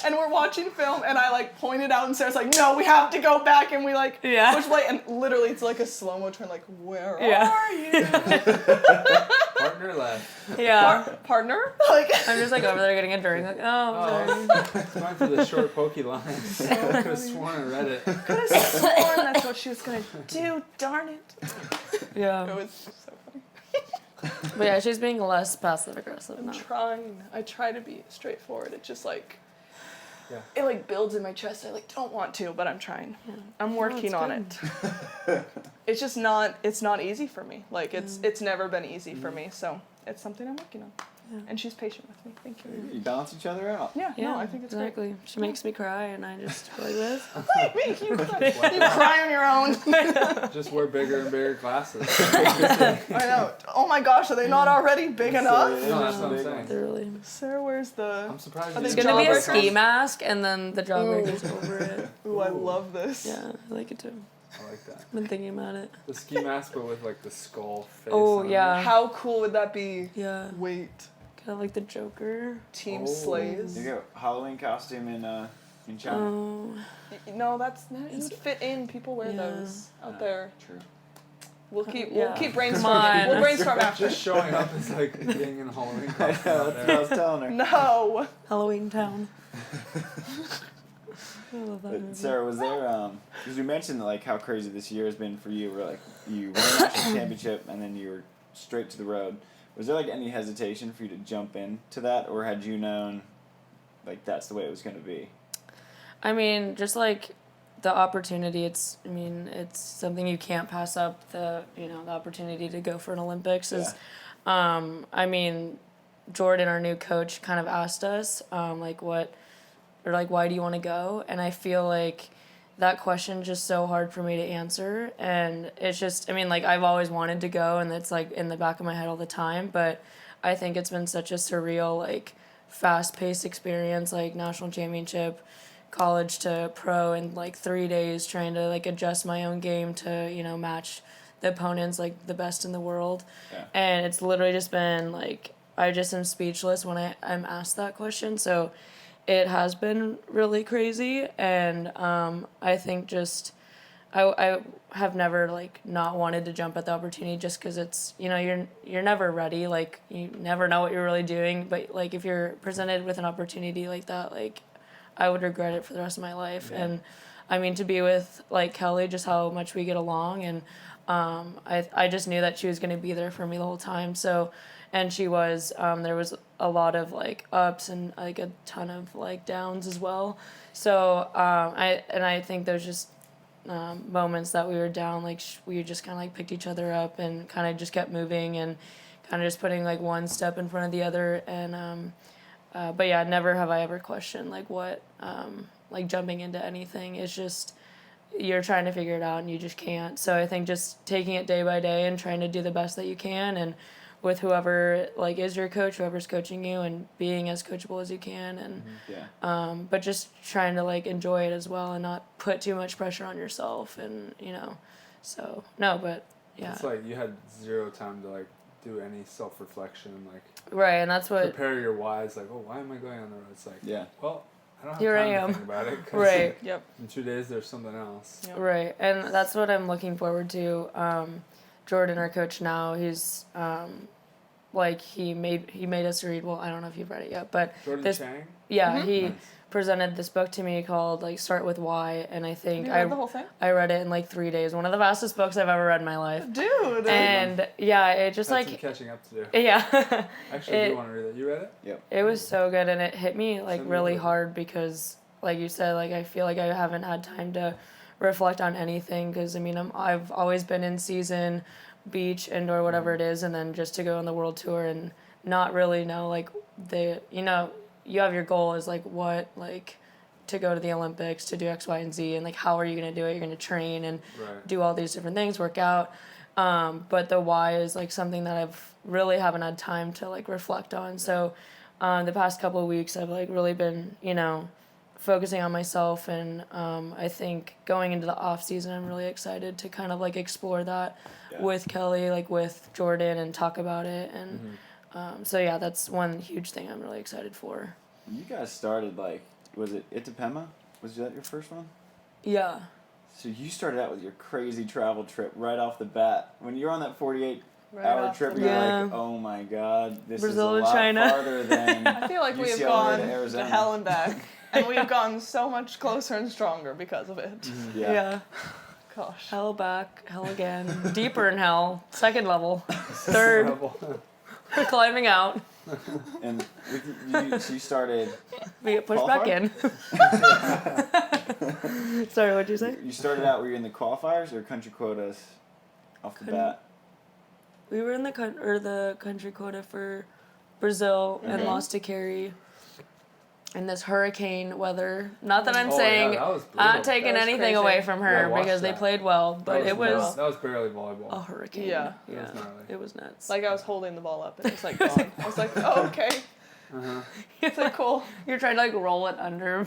And we're watching film, and I like pointed out, and Sarah's like, no, we have to go back, and we like push play, and literally it's like a slow-mo turn, like, where are you? Partner left. Yeah. Partner? Like I'm just like over there getting a drink, like, sorry. It's mine for the short pokey lines. I could have sworn I read it. could have sworn that's what she was gonna do. Darn it. Yeah. It was so funny. But yeah, she's being less passive aggressive now. I'm trying. I try to be straightforward. It just like, Yeah. it like builds in my chest. I like don't want to, but I'm trying. Yeah. I'm working on it. It's just not. It's not easy for me. Like it's never been easy for me. So it's something I'm working on. Yeah. And she's patient with me. Thank you. You balance each other out. Yeah. No, I think it's exactly. great. She makes me cry, and I just play with. I make you cry. You cry on your own. Just wear bigger and bigger glasses. I know. Oh my gosh, are they not already big enough? No, that's what I'm saying. Literally. Sarah wears the. I'm surprised. Are you they It's gonna be a jawbreakers? ski mask, and then the jawbreaker's over it. Ooh, I love this. Yeah, I like it too. I like that. I've been thinking about it. The ski mask, but with like the skull face. Oh, on yeah. How cool would that be? Yeah. Wait. Kind of like the Joker. Team Oh. slays. You go Halloween costume in China. Oh. No, that's not. It would fit in. People wear those out there. True. We'll keep Yeah. brainstorming. Come on. We'll brainstorm after. Just showing up is like being in a Halloween I know, costume. out that's what I there. was telling her. No. Halloween Town. I love that But movie. Sarah, was there because we mentioned like how crazy this year has been for you, where like you won a national championship and then you were straight to the road. Was there like any hesitation for you to jump into that, or had you known like that's the way it was going to be? I mean, just like the opportunity, it's something you can't pass up. The opportunity to go for an Olympics is, I mean, Jordan, our new coach, kind of asked us why do you want to go? And I feel like that question is just so hard for me to answer. And it's just, I've always wanted to go, and it's like in the back of my head all the time. But I think it's been such a surreal, like fast-paced experience, like national championship, college to pro in like 3 days, trying to like adjust my own game to, match the opponents, like the best in the world. Yeah. And it's literally just been like, I just am speechless when I'm asked that question. So it has been really crazy, and I think just I have never like not wanted to jump at the opportunity, just because it's you're never ready, like you never know what you're really doing, but like if you're presented with an opportunity like that, like I would regret it for the rest of my life. Yeah. And to be with like Kelly, just how much we get along, and I just knew that she was going to be there for me the whole time. So, and she was, there was a lot of like ups and like a ton of like downs as well. So I think there's just moments that we were down, like we just kind of like picked each other up and kind of just kept moving and kind of just putting like one step in front of the other. And but yeah, never have I ever questioned like what like jumping into anything. It's just you're trying to figure it out and you just can't. So I think just taking it day by day and trying to do the best that you can, and with whoever like is your coach, whoever's coaching you, and being as coachable as you can, and but just trying to like enjoy it as well and not put too much pressure on yourself, and so no, but yeah, It's like you had zero time to like do any self-reflection, like right, and that's what prepare your whys, like, oh, why am I going on the road? It's like, well, I don't have Here time I am. to think about it, 'cause right. Yep. in 2 days there's something else. Yep. Right, and that's what I'm looking forward to. Jordan, our coach now, he's like he made us read. Well, I don't know if you've read it yet, but Jordan Chang? yeah, he Nice. presented this book to me called like Start With Why, and I think You read the whole thing? I read it in like 3 days. One of the fastest books I've ever read in my life. Dude. And yeah, it just That's some like catching up to do. yeah. Actually, I do want to read it. You read it? Yep. It was so good, and it hit me like Send me really over. hard because, like you said, like I feel like I haven't had time to reflect on anything, because I've always been in season, beach, indoor, whatever it is, and then just to go on the world tour and not really know like you have your goal is like what, like to go to the Olympics, to do X, Y, and Z, and like how are you gonna do it? You're gonna train and Right. do all these different things, work out. But the why is like something that I've really haven't had time to like reflect on. So the past couple of weeks I've like really been, focusing on myself, and I think going into the off season, I'm really excited to kind of like explore that with Kelly, like with Jordan, and talk about it. And so yeah, that's one huge thing I'm really excited for. You guys started like, was it Itapema? Was that your first one? Yeah. So you started out with your crazy travel trip right off the bat. When you're on that 48-hour trip, you're like, oh my God, this Brazil is a lot China. farther than I feel like we have UCLA gone to Arizona. to hell and back, and we've gotten so much closer and stronger because of it. Yeah. Gosh. Hell back, hell again. Deeper in hell. Second level. Third. We're climbing out. And so you started... We get pushed back in. Sorry, what'd you say? You started out, were you in the qualifiers or country quotas off the bat? We were in the country quota for Brazil and lost to Carrie in this hurricane weather. Not that I'm saying I'm not taking anything away from her because they played well, but that was that was barely volleyball. a hurricane. Yeah. It was nuts. Like I was holding the ball up and it was like gone. I was like, oh, okay. It's like cool. You're trying to like roll it under.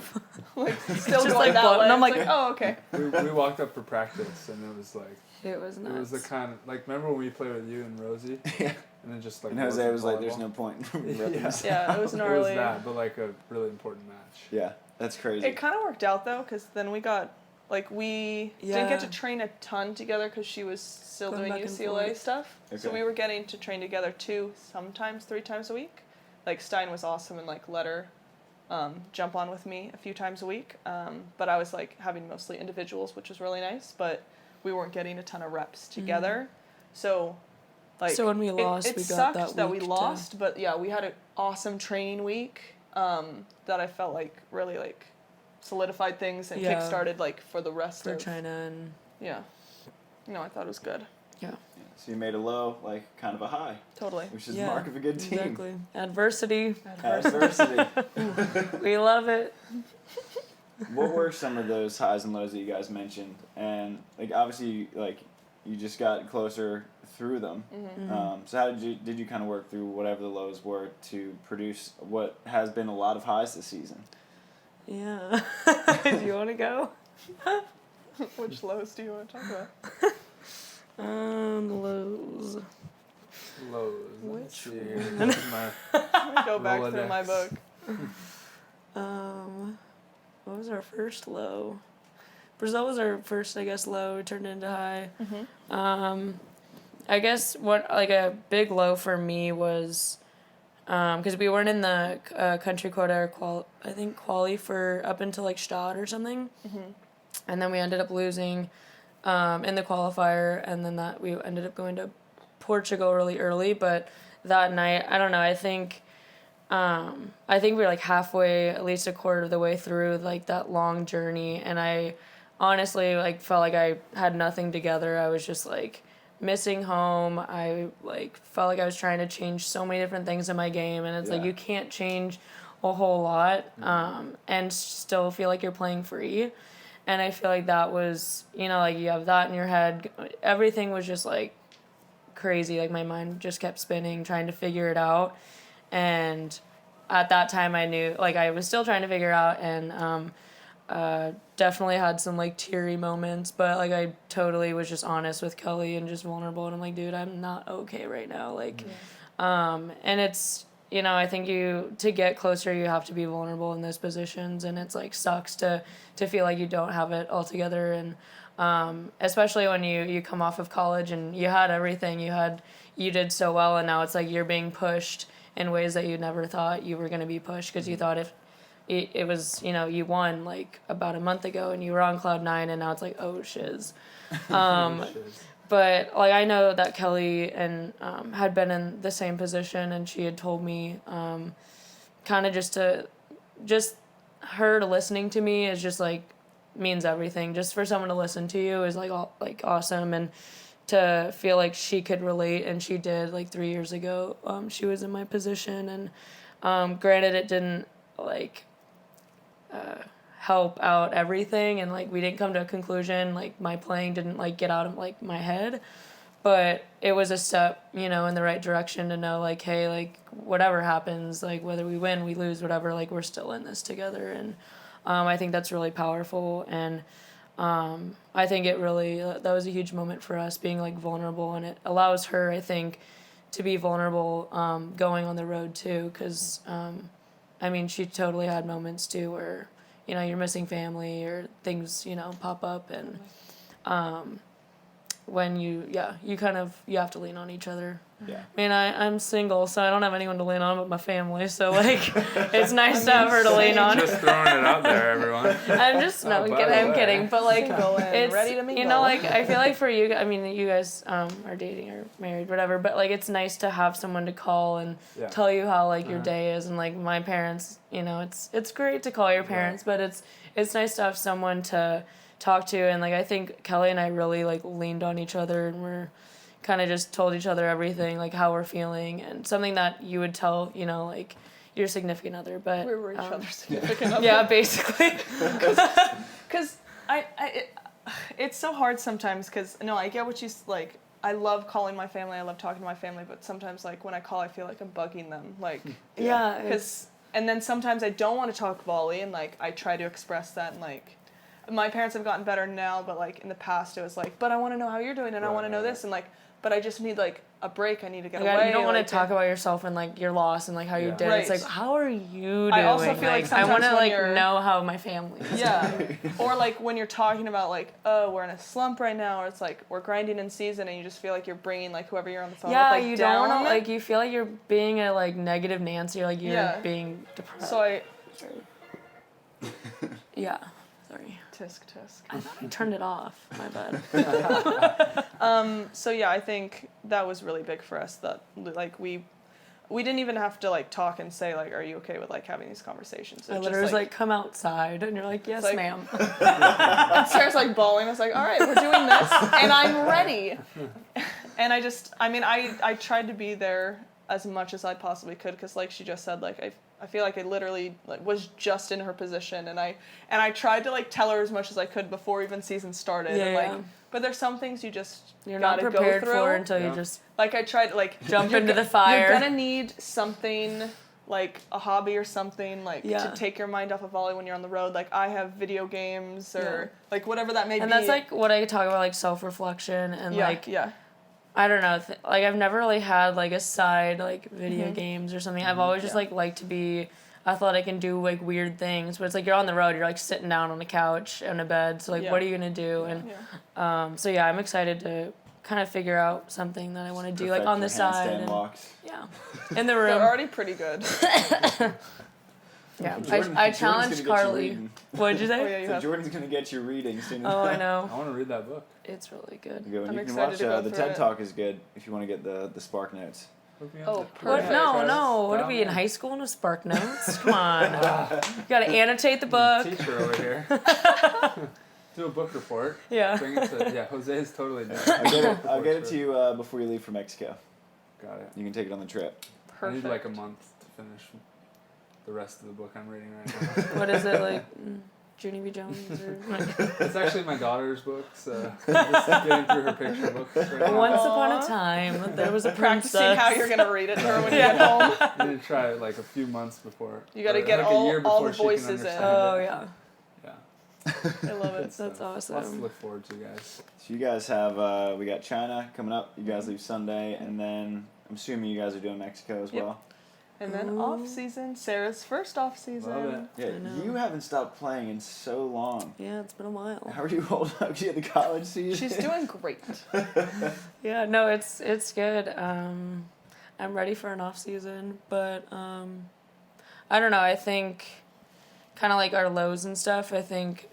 Like still just going like that floating. way. I'm like, oh, okay. We walked up for practice and it was like it was nuts. it was the kind of like remember when we played with you and Rosie? Yeah. And then just like And Jose was like, volleyball? there's no point in repping Yeah. this. Yeah, it was It gnarly. was that, but like a really important match. Yeah, that's crazy. It kind of worked out though, because then we got like we didn't get to Yeah. train a ton together because she was still Going doing back and UCLA forth. stuff. So Okay. we were getting to train together 2, sometimes 3 times a week. Like Stein was awesome and like let her jump on with me a few times a week. But I was like having mostly individuals, which was really nice. But we weren't getting a ton of reps together. So like So when we lost, it we got sucked that we week lost. But yeah, we had an awesome training week that I felt like really like solidified things and Yeah. kick-started like for the rest for of China and yeah. No, I thought it was good. yeah. So you made a low, like kind of a high, Totally. which is the mark of a good team. Exactly. Adversity. Adversity. We love it. What were some of those highs and lows that you guys mentioned? And like obviously, like you just got closer through them. So how did you kind of work through whatever the lows were to produce what has been a lot of highs this season? Yeah. Do you want to go? Which lows do you want to talk about? Lows. Lows. Which Let's see. one? Let me go back through Rolodex. my book. What was our first low? Brazil was our first, I guess, low. It turned into high. I guess what like a big low for me was, because we weren't in the country quota or quali for up until like Stade or something, and then we ended up losing in the qualifier, and then that we ended up going to Portugal really early. But that night, I don't know. I think we were like halfway, at least a quarter of the way through like that long journey, and I honestly like felt like I had nothing together. I was just like missing home. I like felt like I was trying to change so many different things in my game, and it's like you can't change a whole lot and still feel like you're playing free. And I feel like that was, like you have that in your head. Everything was just like crazy. Like my mind just kept spinning, trying to figure it out. And at that time I knew, like I was still trying to figure out, and definitely had some like teary moments, but like I totally was just honest with Kelly and just vulnerable, and I'm like, dude, I'm not okay right now. Like, and it's, I think to get closer, you have to be vulnerable in those positions, and it's like sucks to feel like you don't have it all together. And especially when you come off of college and you had everything, you did so well, and now it's like you're being pushed in ways that you never thought you were going to be pushed, because you thought if it was, you won like about a month ago and you were on cloud 9, and now it's like, oh shiz. But like I know that Kelly and had been in the same position, and she had told me kind of just her listening to me is just like means everything. Just for someone to listen to you is like awesome, and to feel like she could relate, and she did. Like 3 years ago, she was in my position, and granted it didn't like help out everything, and like we didn't come to a conclusion, like my playing didn't like get out of like my head, but it was a step in the right direction to know like, hey, like whatever happens, like whether we win, we lose, whatever, like we're still in this together. And I think that's really powerful, and I think it really, that was a huge moment for us, being like vulnerable, and it allows her, I think, to be vulnerable going on the road too, because I mean, she totally had moments too where, you know, you're missing family or things, you know, pop up, and when you have to lean on each other. Yeah. I mean, I'm single, so I don't have anyone to lean on but my family, so, like, it's nice to have her to lean on. Just throwing it out there, everyone. I'm just, no, by the I'm way. kidding, but, like, it's, ready to mingle. you know, like, I feel like for you, I mean, you guys are dating or married, whatever, but, like, it's nice to have someone to call and tell you how, like, your day is, and, like, my parents, you know, it's great to call your parents, but it's nice to have someone to talk to, and, like, I think Kelly and I really, like, leaned on each other, and we're kind of just told each other everything, like, how we're feeling, and something that you would tell, you know, like, your significant other, but... We were each other's significant other. Yeah, basically. Because it's so hard sometimes, because, no, I get what you, like, I love calling my family, I love talking to my family, but sometimes, like, when I call, I feel like I'm bugging them, like... Yeah. Because, and then sometimes I don't want to talk volley, and, like, I try to express that, and, like... My parents have gotten better now, but, like, in the past, it was like, but I want to know how you're doing, and I want to know this, and, like... But I just need, like, a break. I need to get away. You don't want like, to talk about yourself and, like, your loss and, like, how you did. Right. It's like, how are you doing? I also feel like I want to, sometimes like, when you're- know how my family is. Yeah. Or, like, when you're talking about, like, oh, we're in a slump right now, or it's like, we're grinding in season, and you just feel like you're bringing, like, whoever you're on the phone with, like, you down. don't want to, like, you feel like you're being a, like, negative Nancy, or, like, you're being depressed. So I... Yeah. Sorry. Tisk, tisk. I thought I turned it off. My bad. So, yeah, I think that was really big for us, that, like, we didn't even have to, like, talk and say, like, are you okay with, like, having these conversations? I literally was like, come outside, and you're like, yes, like- ma'am. And Sarah's, like, bawling. I was like, all right, we're doing this, and I'm ready. And I tried to be there as much as I possibly could, because, like she just said, like, I feel like I literally, like, was just in her position, and I tried to, like, tell her as much as I could before even season started. Yeah, and, like, yeah. But there's some things you're Not gotta prepared go through. for until you just Like, I tried, like... jump you're into the fire. You're gonna need something, like, a hobby or something, like, to take your mind off of volley when you're on the road. Like, I have video games or, like, whatever that may be. And that's, like, what I talk about, like, self-reflection and, like... Yeah. I don't know, like, I've never really had, like, a side, like, video games or something. I've always just, like, liked to be athletic and do, like, weird things. But it's like, you're on the road, you're, like, sitting down on a couch, on a bed, so, like, what are you gonna do? And, so, yeah, I'm excited to kind of figure out something that I want to do, like, on the side. Handstand And, walks. yeah. In the room. They're already pretty good. Yeah, Jordan's I gonna challenged get you Carly. reading. What'd you say? Oh, yeah, you So have. Jordan's gonna get you reading soon. Oh, I know. I want to read that book. It's really good. You go, and I'm you can excited watch to go the through TED it. Talk is good if you want to get the Spark Notes. Hook me up. Oh, What? What? perfect. No. What are we in high school in a Spark Notes? Come on. You gotta annotate the book. Teacher over here. Do a book report. Yeah. Bring it to, Jose is totally down. I'll get it to you before you leave for Mexico. Got it. You can take it on the trip. Perfect. I need like a month to finish the rest of the book I'm reading right now. What is it, like, Junie B. Jones? Or, like, It's actually my daughter's book, so just getting through her picture books right now. Once upon a time, there was a Practicing princess. how you're gonna read it to her when you get home. I need to try it like a few months before. You gotta or get like a year all the before she can voices in. understand Oh, it. yeah. Yeah. I love it. That's Lots to awesome. look forward to, guys. So you guys have we got China coming up. You guys leave Sunday, and then I'm assuming you guys are doing Mexico as Yep. well. And then off season, Sarah's first off season. Love it. Yeah, I know. you haven't stopped playing in so long. Yeah, it's been a while. How are you holding up to the college season? She's doing great. Yeah, no, it's good. I'm ready for an off season, but I don't know. I think kind of like our lows and stuff. I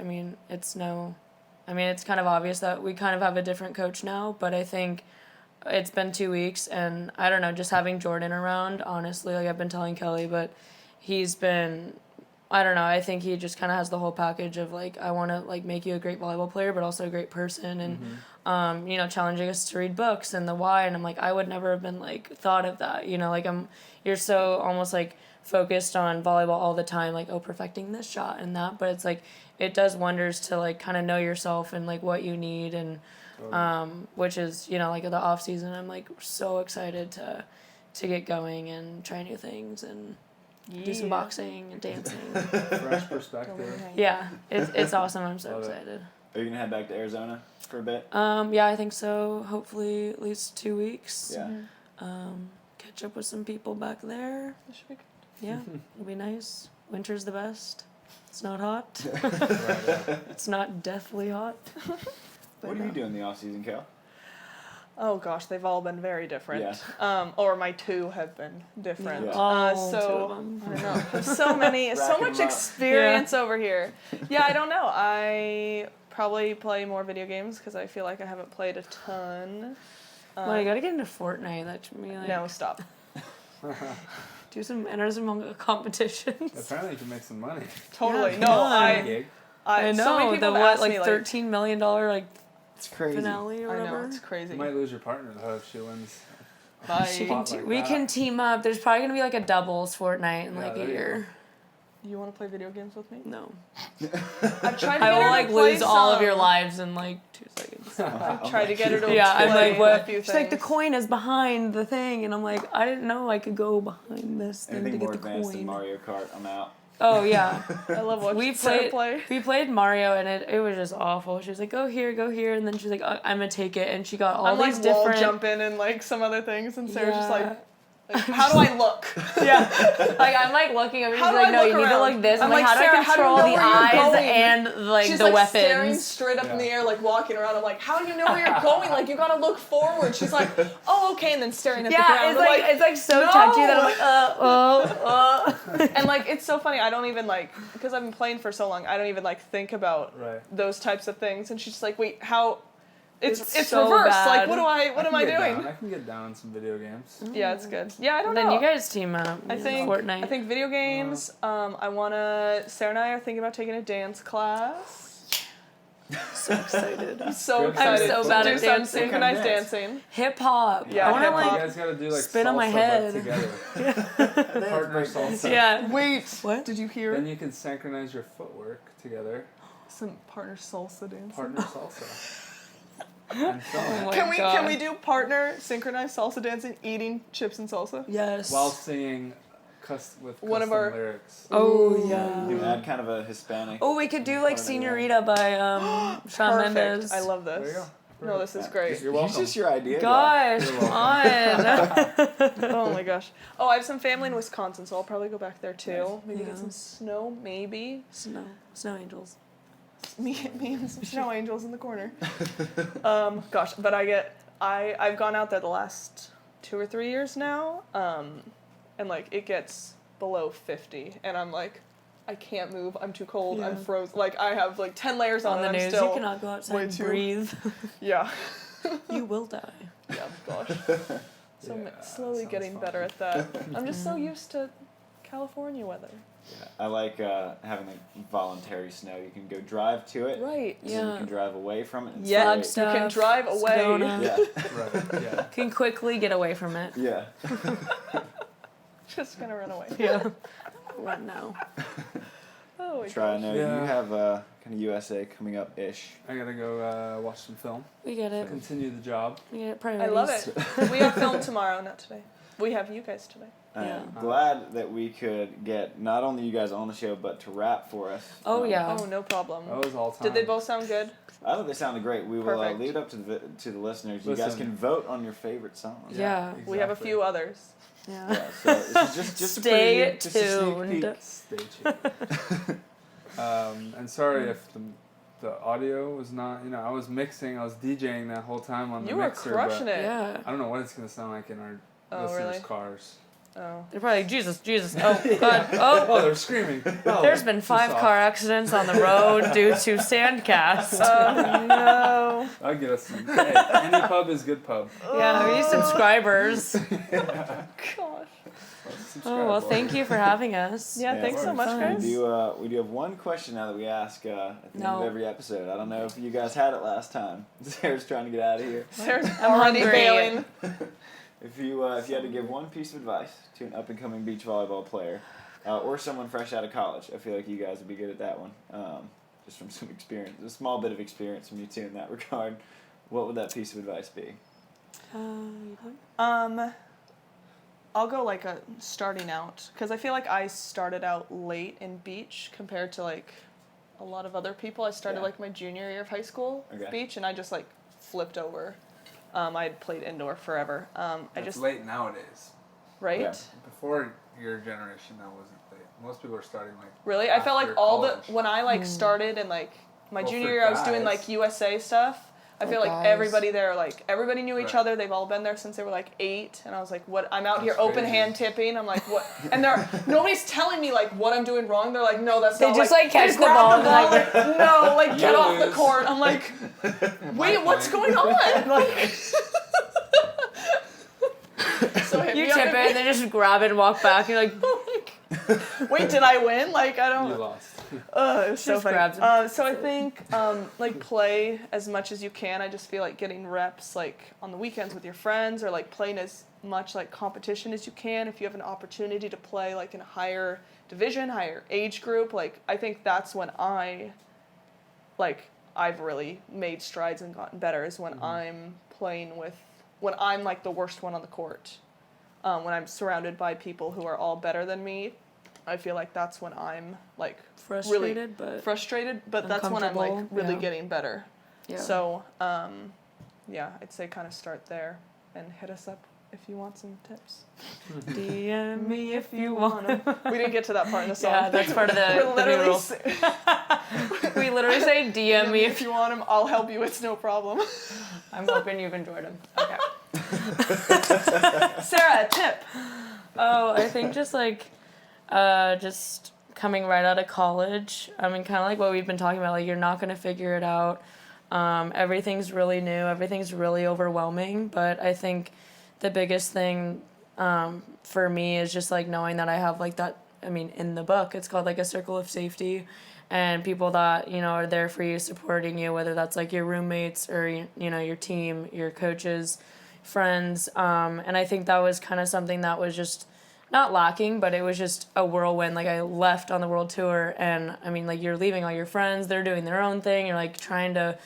mean, it's kind of obvious that we kind of have a different coach now, but I think it's been 2 weeks, and I don't know, just having Jordan around, honestly, like I've been telling Kelly, but he's been, I don't know, I think he just kind of has the whole package of, like, I want to, like, make you a great volleyball player, but also a great person, and, you know, challenging us to read books and the why, and I'm like, I would never have been, like, thought of that, you know, like, you're so almost, like, focused on volleyball all the time, like, oh, perfecting this shot and that, but it's, like, it does wonders to, like, kind of know yourself and, like, what you need, and which is, you know, like the off season, I'm like so excited to get going and try new things, and do some boxing and dancing. Fresh perspective. Yeah, it's awesome. I'm so Love it. excited. Are you gonna head back to Arizona for a bit? Yeah, I think so. Hopefully at least 2 weeks. Yeah. Catch up with some people back there. That should be good. Yeah, it'll be nice. Winter's the best. It's not hot. Right, yeah. It's not deathly hot. What do you do in the off season, Cal? Oh gosh, they've all been very different. Or my two have been different. Yeah. Oh, two of So them. I don't know. There's so many, so Racking much them up. experience over here. Yeah, I don't know. I probably play more video games because I feel like I haven't played a ton. Well, you gotta get into Fortnite. That should be like No, stop. enter some competitions. Apparently you can make some money. Totally. Yeah, No, come on. Gig. I so many know people the have asked what me, like $13 million like It's crazy. finale or I whatever. know it's crazy. You might lose your partner though if she wins. Bye. She Spot can like we that. can team up. There's probably gonna be like a doubles Fortnite in Yeah, like there a you year. You want to play video games with me? No, I've tried to I get will her to like play lose all of some. your lives in like 2 seconds. I've tried to get her to Yeah, I'm play like, what? a few She's like, the things. coin is behind the thing, and I'm like, I didn't know I could go behind this thing Anything to more get the advanced than coin. Mario Kart, I'm out. Oh yeah, I love watching we Sarah played. play. We played Mario, and it was just awful. She was like, go here, and then she's like, I'm gonna take it, and she got all I'm these like different. wall jumping and like some other things, and Sarah's just Yeah. like, how do I look? Yeah, like I'm like looking at me. She's How do like, I no, look you need to around? look this. I'm I'm like, like, how do I Sarah, how do you control know the where you're eyes going? and like She's the like weapons? staring straight up in the air, like walking around. I'm like, how do you know where you're going? Like you gotta look forward. She's like, oh okay, and then staring at the ground. Yeah, it's I'm like it's so no! touchy that I'm like, And like it's so funny. I don't even like because I've been playing for so long. I don't even like think about Right. those types of things. And she's just like, wait, how? It's so reversed. bad. Like what am I can get doing? down. I can get down on some video games. Yeah, it's good. Yeah, I don't Then know. you guys team up. I think Fortnite. I think video games. Sarah and I are thinking about taking a dance class. so excited. I'm so Good. excited. I'm so to bad do at some dancing. synchronized What kind of dancing. Hip hop. Yeah, I want to hip-hop. You like guys gotta do like spin salsa, on my head. but together. Partner salsa. yeah. Wait, What? did you hear? Then you can synchronize your footwork together. Some partner salsa dancing. Partner salsa. And film Oh it my Can God. we do partner synchronized salsa dancing, eating chips and salsa? Yes. while singing with One of custom our- lyrics. Oh yeah. You can add kind of a Hispanic. Oh, we could do like part of it, yeah. Senorita by Shawn Perfect. Mendes. I love There you this. go. No, this is great. You're welcome. It's just your idea. guy. Gosh, You're come on. Oh my gosh. Oh, I have some family in Wisconsin, so I'll probably go back there too. Nice. Maybe Yeah. get some snow, maybe. Snow angels. Me and some snow angels in the corner. Gosh, but I've gone out there the last 2 or 3 years now, and like it gets below 50, and I'm like, I can't move. I'm too cold. I'm Yeah. frozen. Like I have like 10 layers on, On the and I'm news, still. you cannot go outside way and too- breathe. Yeah. You will die. Yeah. Gosh. So I'm Yeah, slowly sounds getting fun. better at that. I'm just so used to California weather. Yeah, I like having like voluntary snow. You can go drive to it. Right. And then Yeah. you can drive away from it. It's Yeah, great. you stuff, can drive away. Sedona. Yeah. Right. Yeah. Can quickly get away from it. Yeah. Just gonna run away. Yeah. Right now. Oh, my Try. I gosh. know Yeah. you have kind of USA coming up ish. I gotta go watch some film. We get it. Continue the job. We get it. I Priorities. love it. We have film tomorrow, not today. We have you guys today. I'm Yeah. glad that we could get not only you guys on the show, but to rap for us. Oh, yeah. Oh, no problem. That was all time. Did they both sound good? I thought they sounded great. We will Perfect. leave it up to the listeners. You guys Listen. can vote on your favorite song. Yeah. We have a few others. Yeah. Yeah, so this is just a Stay preview, just a sneak tuned. peek. Stay tuned. And sorry if the audio was not. I was mixing. I was DJing that whole time on the You were mixer. crushing but it. Yeah. I don't know what it's gonna sound like in our Oh, listeners' really? cars. Oh. They're probably like, Jesus. Oh, God. Oh. Oh, they're screaming. Oh, There's been 5 soft. car accidents on the road due to SANDCAST. Oh, no. I'll get us some. Hey, any pub is good pub. Yeah, we need subscribers. Gosh. Oh, well, thank you for having us. Yeah, Yeah, thanks so of much, course. guys. We do have one question now that we ask at the end of No. every episode. I don't know if you guys had it last time. Sarah's trying to get out of here. Sarah's I'm already hungry. bailing. If you had to give one piece of advice to an up and coming beach volleyball player, or someone fresh out of college, I feel like you guys would be good at that one. Just from some experience, a small bit of experience from you two in that regard. What would that piece of advice be? I'll go like a starting out, because I feel like I started out late in beach compared to like a lot of other people. I started like my junior year of high school beach, and I just like flipped over. I had played indoor forever. It's late nowadays. Right? Yeah. Before your generation, that wasn't late. Most people are starting like. Really? I felt like when I like started and like my Well, junior for year, I was doing guys. like USA stuff. I feel like guys. everybody there, like everybody knew each Right. other. They've all been there since they were like 8, and I was like, "What? I'm out here That's open crazy. hand tipping." I'm like, "What?" And nobody's telling me like what I'm doing wrong. They're like, "No, that's They not." just, like like, catch they the grab ball the and, ball. Like, no, like get You off the lose. court. I'm like, wait, what's going on? Like, so hit You me up tip and it and then just grab it and walk back. And you're like, wait, did I win? Like I don't. You lost. It was so Just funny. grabs him. So I think like play as much as you can. I just feel like getting reps like on the weekends with your friends, or like playing as much like competition as you can. If you have an opportunity to play like in a higher division, higher age group, like I think that's when I've really made strides and gotten better, is when I'm playing with, when I'm like the worst one on the court. When I'm surrounded by people who are all better than me, I feel like that's when I'm like frustrated, but that's when I'm like uncomfortable, really yeah. getting better. Yeah. So, I'd say kind of start there and hit us up if you want some tips. DM me if you want. We didn't get to that part in the song. Yeah, that's part of We're the new literally rule. We literally say DM me if you want them, I'll help you. It's no problem. I'm hoping you've enjoyed them. Okay. Sarah, a tip. Oh, I think just like, just coming right out of college. I mean, kind of like what we've been talking about. Like, you're not gonna figure it out. Everything's really new. Everything's really overwhelming. But I think the biggest thing for me is just like knowing that I have like that. I mean, in the book, it's called like a circle of safety, and people that are there for you, supporting you, whether that's like your roommates or your team, your coaches, friends. And I think that was kind of something that was just not lacking, but it was just a whirlwind. Like, I left on the world tour, and I mean, like, you're leaving all your friends, they're doing their own thing, you're like trying to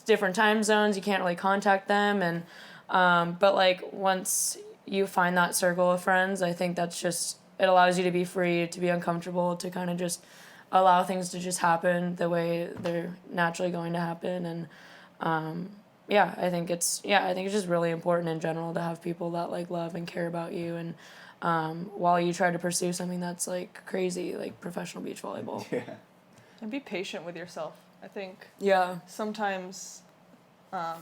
different time zones, you can't really contact them, and but like once you find that circle of friends, I think that's just, it allows you to be free, to be uncomfortable, to kind of just allow things to just happen the way they're naturally going to happen. And I think it's just really important in general to have people that like love and care about you, and while you try to pursue something that's like crazy, like professional beach volleyball. Yeah. And be patient with yourself. I think sometimes I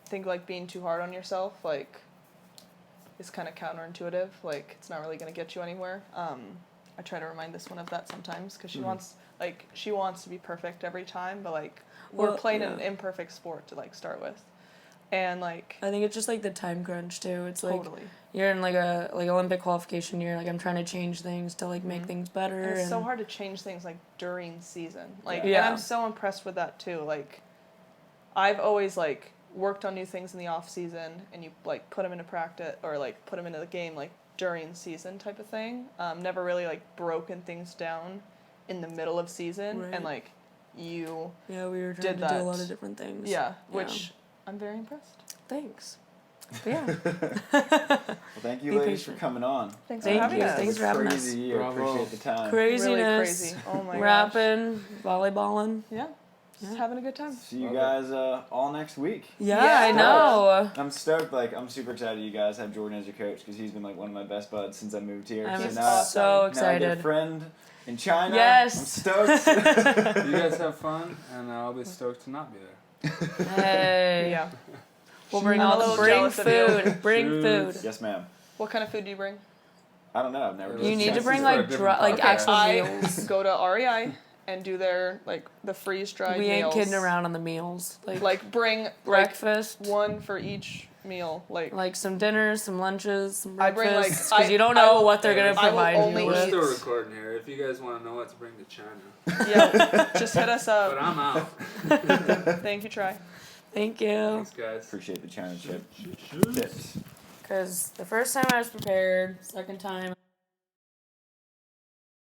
think like being too hard on yourself like is kind of counterintuitive. Like, it's not really going to get you anywhere. I try to remind this one of that sometimes, because she wants to be perfect every time, but like we're playing an imperfect sport to like start with. And like, I think it's just like the time crunch too. It's like totally. you're in like a Olympic qualification year. Like, I'm trying to change things to like make things better. And it's so hard to change things like during season. Like, Yeah. and I'm so impressed with that too. Like, I've always like worked on new things in the off season, and you like put them into practice or like put them into the game like during season type of thing. Never really like broken things down in the middle of season, Right. and like you. Yeah, we were trying did to that. do a lot of different things. Yeah, which I'm very impressed. Thanks. But yeah. Well, thank you, Be ladies, patient. for coming on. Thanks Thank for having you. us. Thanks for having us. Crazy year. Bravo. Appreciate the time. Craziness. Really crazy. Oh my gosh. Rapping, volleyballing. Yeah. Just having a good time. See you Love it. guys all next week. Yeah, Yeah. I know. I'm stoked. Like, I'm super excited you guys have Jordan as your coach, because he's been like one of my best buds since I moved here. I'm now, so now I get a excited. friend in China. Yes. I'm stoked. You guys have fun, and I'll be stoked to not be there. Hey. Yeah. We'll bring I'm a all the little bring jealous of you. food. Bring food. Yes, ma'am. What kind of food do you bring? I don't know. I've never. You done need to this. bring for a like different like podcast. actual I meals. go to REI and do their like the freeze dried We ain't meals. kidding around on the meals. Like bring breakfast. one for each meal. Like Some dinners, some lunches, some I bring, like, breakfasts, because I- you don't I know will- what they're gonna I will provide only you We're eat- with. still recording here. If you guys want to know what to bring to China, yeah, just hit us but up. I'm out. Thank you, Try. Thank you. Thanks, guys. Appreciate the China chip tips. Because the first time I was prepared, second time